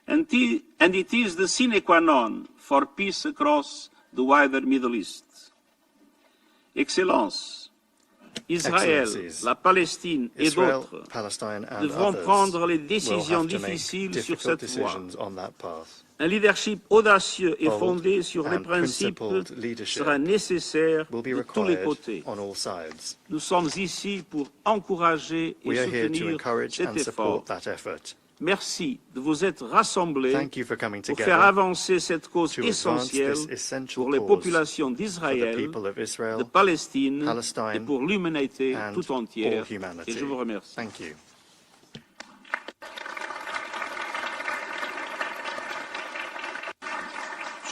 And it is the sine qua non for peace across the wider Middle East. Excellences, Israël, la Palestine et d'autres devront prendre les décisions difficiles sur cette voie. Un leadership audacieux et fondé sur les principes sera nécessaire de tous les côtés. Nous sommes ici pour encourager et soutenir cet effort. Merci de vous être rassemblés pour faire avancer cette cause essentielle pour les populations d'Israël, de Palestine et pour l'humanité tout entière. Et je vous remercie.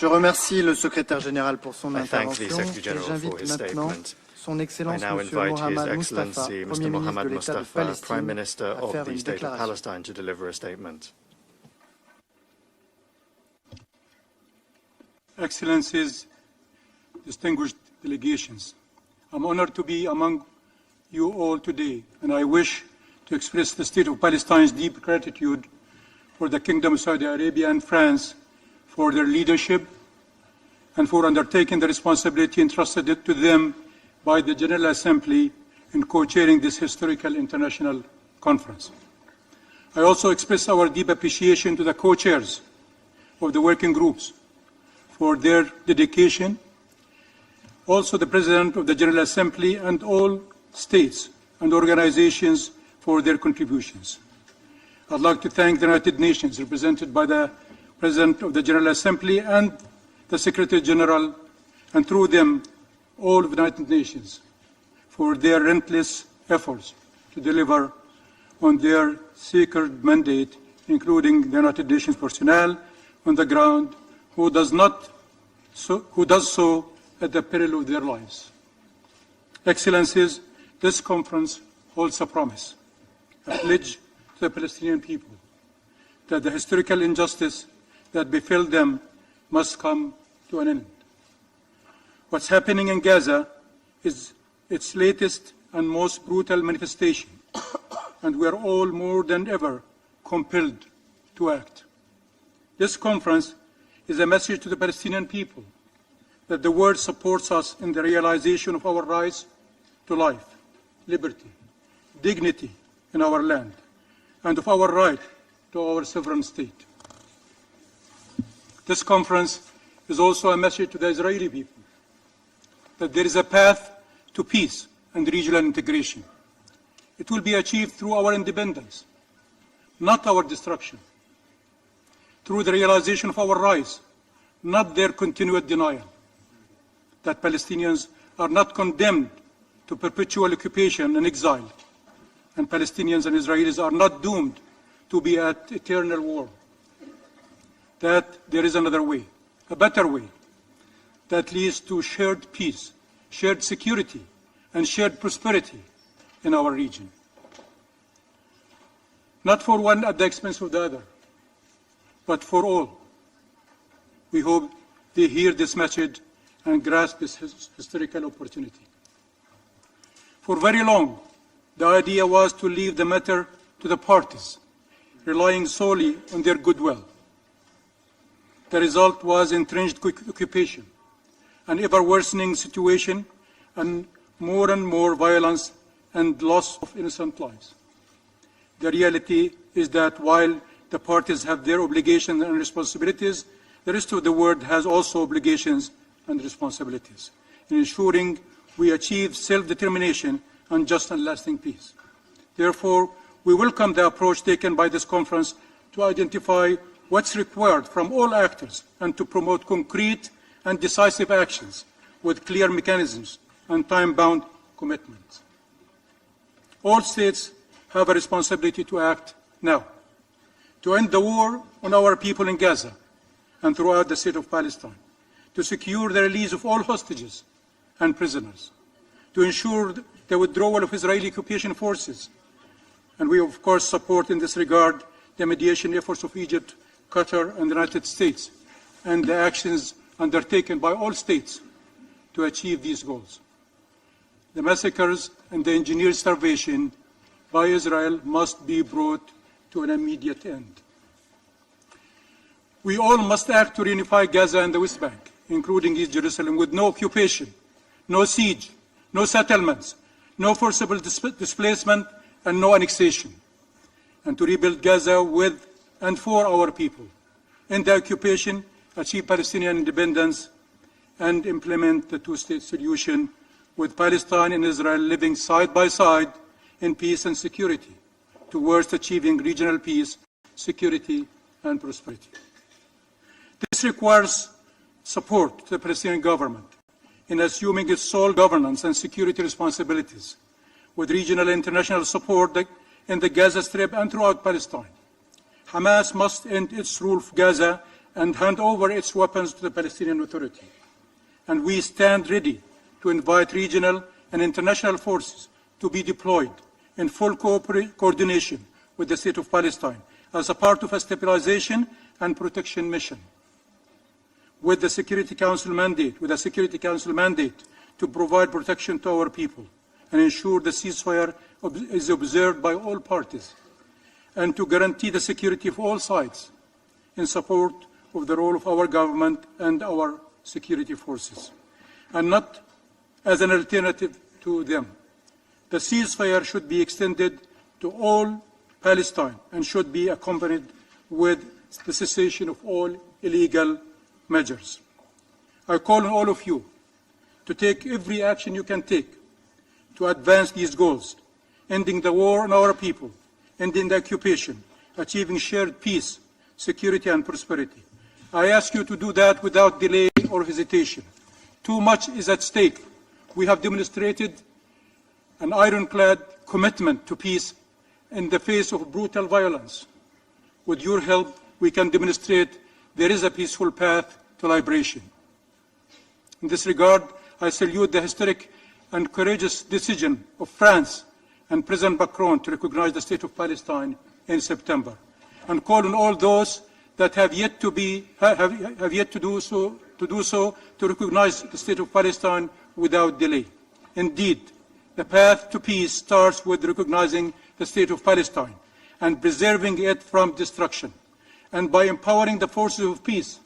Je remercie le secrétaire général pour son intervention et j'invite maintenant Son Excellence M. Mohammad Mustafa, Premier ministre de l'État de Palestine, à faire une déclaration. Excellencies, distinguished delegations, I'm honored to be among you all today, and I wish to express the State of Palestine's deep gratitude for the Kingdom of Saudi Arabia and France for their leadership and for undertaking the responsibility entrusted to them by the General Assembly in co-chairing this historical international conference. I also express our deep appreciation to the co-chairs of the working groups for their dedication, also the President of the General Assembly and all states and organizations for their contributions. I'd like to thank the United Nations, represented by the President of the General Assembly and the Secretary General, and through them, all of the United Nations, for their relentless efforts to deliver on their sacred mandate, including the United Nations personnel on the ground who does so at the peril of their lives. Excellencies, this conference holds a promise, a pledge to the Palestinian people that the historical injustice that befell them must come to an end. What's happening in Gaza is its latest and most brutal manifestation, and we are all more than ever compelled to act. This conference is a message to the Palestinian people that the world supports us in the realization of our rights to life, liberty, dignity in our land, and of our right to our sovereign state. This conference is also a message to the Israeli people that there is a path to peace and regional integration. It will be achieved through our independence, not our destruction, through the realization of our rights, not their continued denial, that Palestinians are not condemned to perpetual occupation and exile, and Palestinians and Israelis are not doomed to be at eternal war, that there is another way, a better way, that leads to shared peace, shared security, and shared prosperity in our region. Not for one at the expense of the other, but for all. We hope they hear this message and grasp this historical opportunity. For very long, the idea was to leave the matter to the parties, relying solely on their goodwill. The result was entrenched occupation, an ever-worsening situation, and more violence and loss of innocent lives. The reality is that while the parties have their obligations and responsibilities, the rest of the world has also obligations and responsibilities in ensuring we achieve self-determination and just and lasting peace. Therefore, we welcome the approach taken by this conference to identify what's required from all actors and to promote concrete and decisive actions with clear mechanisms and time-bound commitments. All states have a responsibility to act now, to end the war on our people in Gaza and throughout the state of Palestine, to secure the release of all hostages and prisoners, to ensure the withdrawal of Israeli occupation forces. And we, of course, support in this regard the mediation efforts of Egypt, Qatar, and the United States, and the actions undertaken by all states to achieve these goals. The massacres and the engineered starvation by Israel must be brought to an immediate end. We all must act to reunify Gaza and the West Bank, including East Jerusalem, with no occupation, no siege, no settlements, no forcible displacement, and no annexation, and to rebuild Gaza with and for our people. End the occupation, achieve Palestinian independence, and implement the two-state solution with Palestine and Israel living side by side in peace and security, towards achieving regional peace, security, and prosperity. This requires support to the Palestinian government in assuming its sole governance and security responsibilities, with regional and international support in the Gaza Strip and throughout Palestine. Hamas must end its rule of Gaza and hand over its weapons to the Palestinian Authority. And we stand ready to invite regional and international forces to be deployed in full coordination with the State of Palestine as a part of a stabilization and protection mission, with a Security Council mandate to provide protection to our people and ensure the ceasefire is observed by all parties, and to guarantee the security of all sides in support of the role of our government and our security forces, and not as an alternative to them. The ceasefire should be extended to all Palestine and should be accompanied with the cessation of all illegal measures. I call on all of you to take every action you can take to advance these goals, ending the war on our people, ending the occupation, achieving shared peace, security, and prosperity. I ask you to do that without delay or hesitation. Too much is at stake. We have demonstrated an ironclad commitment to peace in the face of brutal violence. With your help, we can demonstrate there is a peaceful path to liberation. In this regard, I salute the historic and courageous decision of France and President Macron to recognize the State of Palestine in September, and call on all those that have yet to do so to recognize the State of Palestine without delay. Indeed, the path to peace starts with recognizing the State of Palestine and preserving it from destruction, and by empowering the forces of peace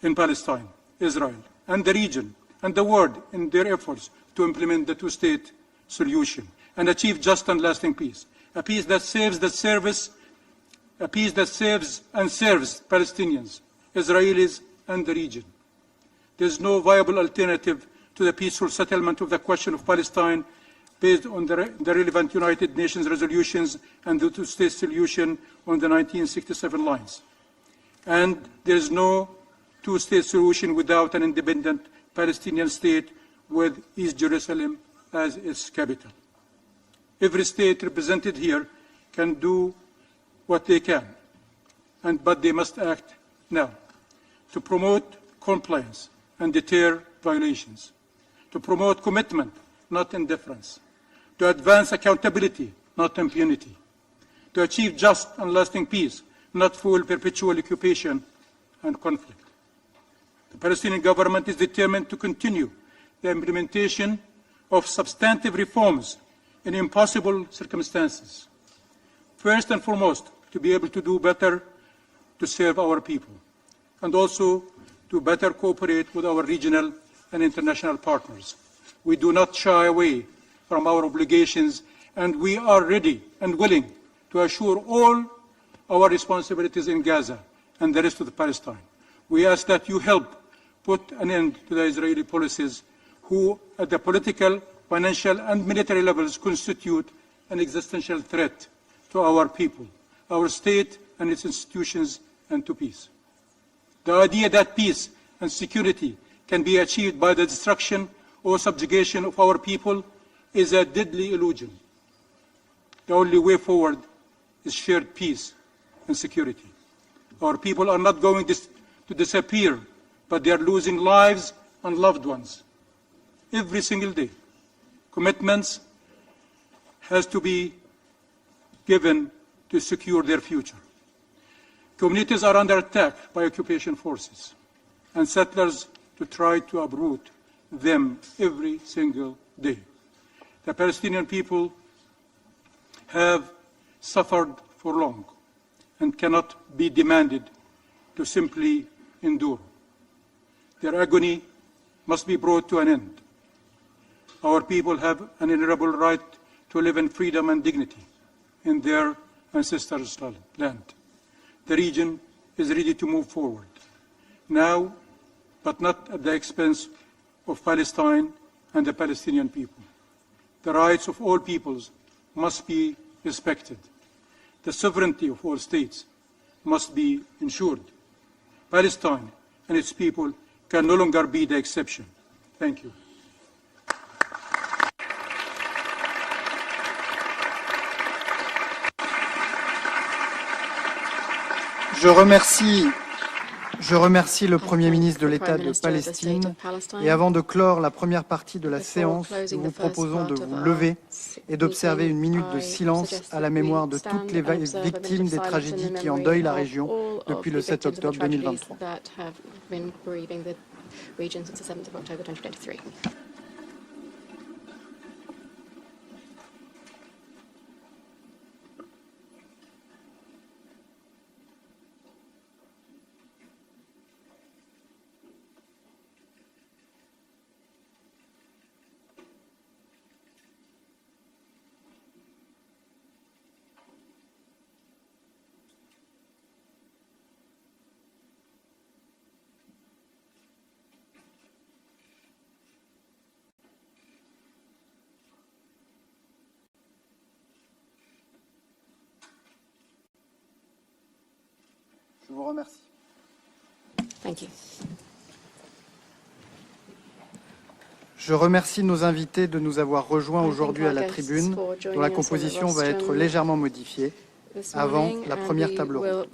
in Palestine, Israel, and the region, and the world in their efforts to implement the two-state solution and achieve just and lasting peace, a peace that saves and serves Palestinians, Israelis, and the region. There is no viable alternative to the peaceful settlement of the question of Palestine based on the relevant United Nations resolutions and the two-state solution on the 1967 lines. And there is no two-state solution without an independent Palestinian state with East Jerusalem as its capital. Every state represented here can do what they can, but they must act now to promote compliance and deter violations, to promote commitment, not indifference, to advance accountability, not impunity, to achieve just and lasting peace, not full perpetual occupation and conflict. The Palestinian government is determined to continue the implementation of substantive reforms in impossible circumstances. First and foremost, to be able to do better to serve our people, and also to better cooperate with our regional and international partners. We do not shy away from our obligations, and we are ready and willing to assure all our responsibilities in Gaza and the rest of Palestine. We ask that you help put an end to the Israeli policies who, at the political, financial, and military levels, constitute an existential threat to our people, our state and its institutions, and to peace. The idea that peace and security can be achieved by the destruction or subjugation of our people is a deadly illusion. The only way forward is shared peace and security. Our people are not going to disappear, but they are losing lives and loved ones every single day. Commitments has to be given to secure their future. Communities are under attack by occupation forces. and settlers to try to uproot them every single day. The Palestinian people have suffered for long and cannot be demanded to simply endure. Their agony must be brought to an end. Our people have an inalienable right to live in freedom and dignity in their ancestors' land. The region is ready to move forward, now, but not at the expense of Palestine and the Palestinian people. The rights of all peoples must be respected. The sovereignty of all states must be ensured. Palestine and its people can no longer be the exception. Thank you. Je remercie le Premier ministre de l'État de Palestine et avant de clore la première partie de la séance, nous vous proposons de vous lever et d'observer une minute de silence à la mémoire de toutes les victimes des tragédies qui endeuillent la région depuis le 7 octobre 2023. Je vous remercie. Thank you. Je remercie nos invités de nous avoir rejoints aujourd'hui à la tribune, dont la composition va être légèrement modifiée avant la première table ronde.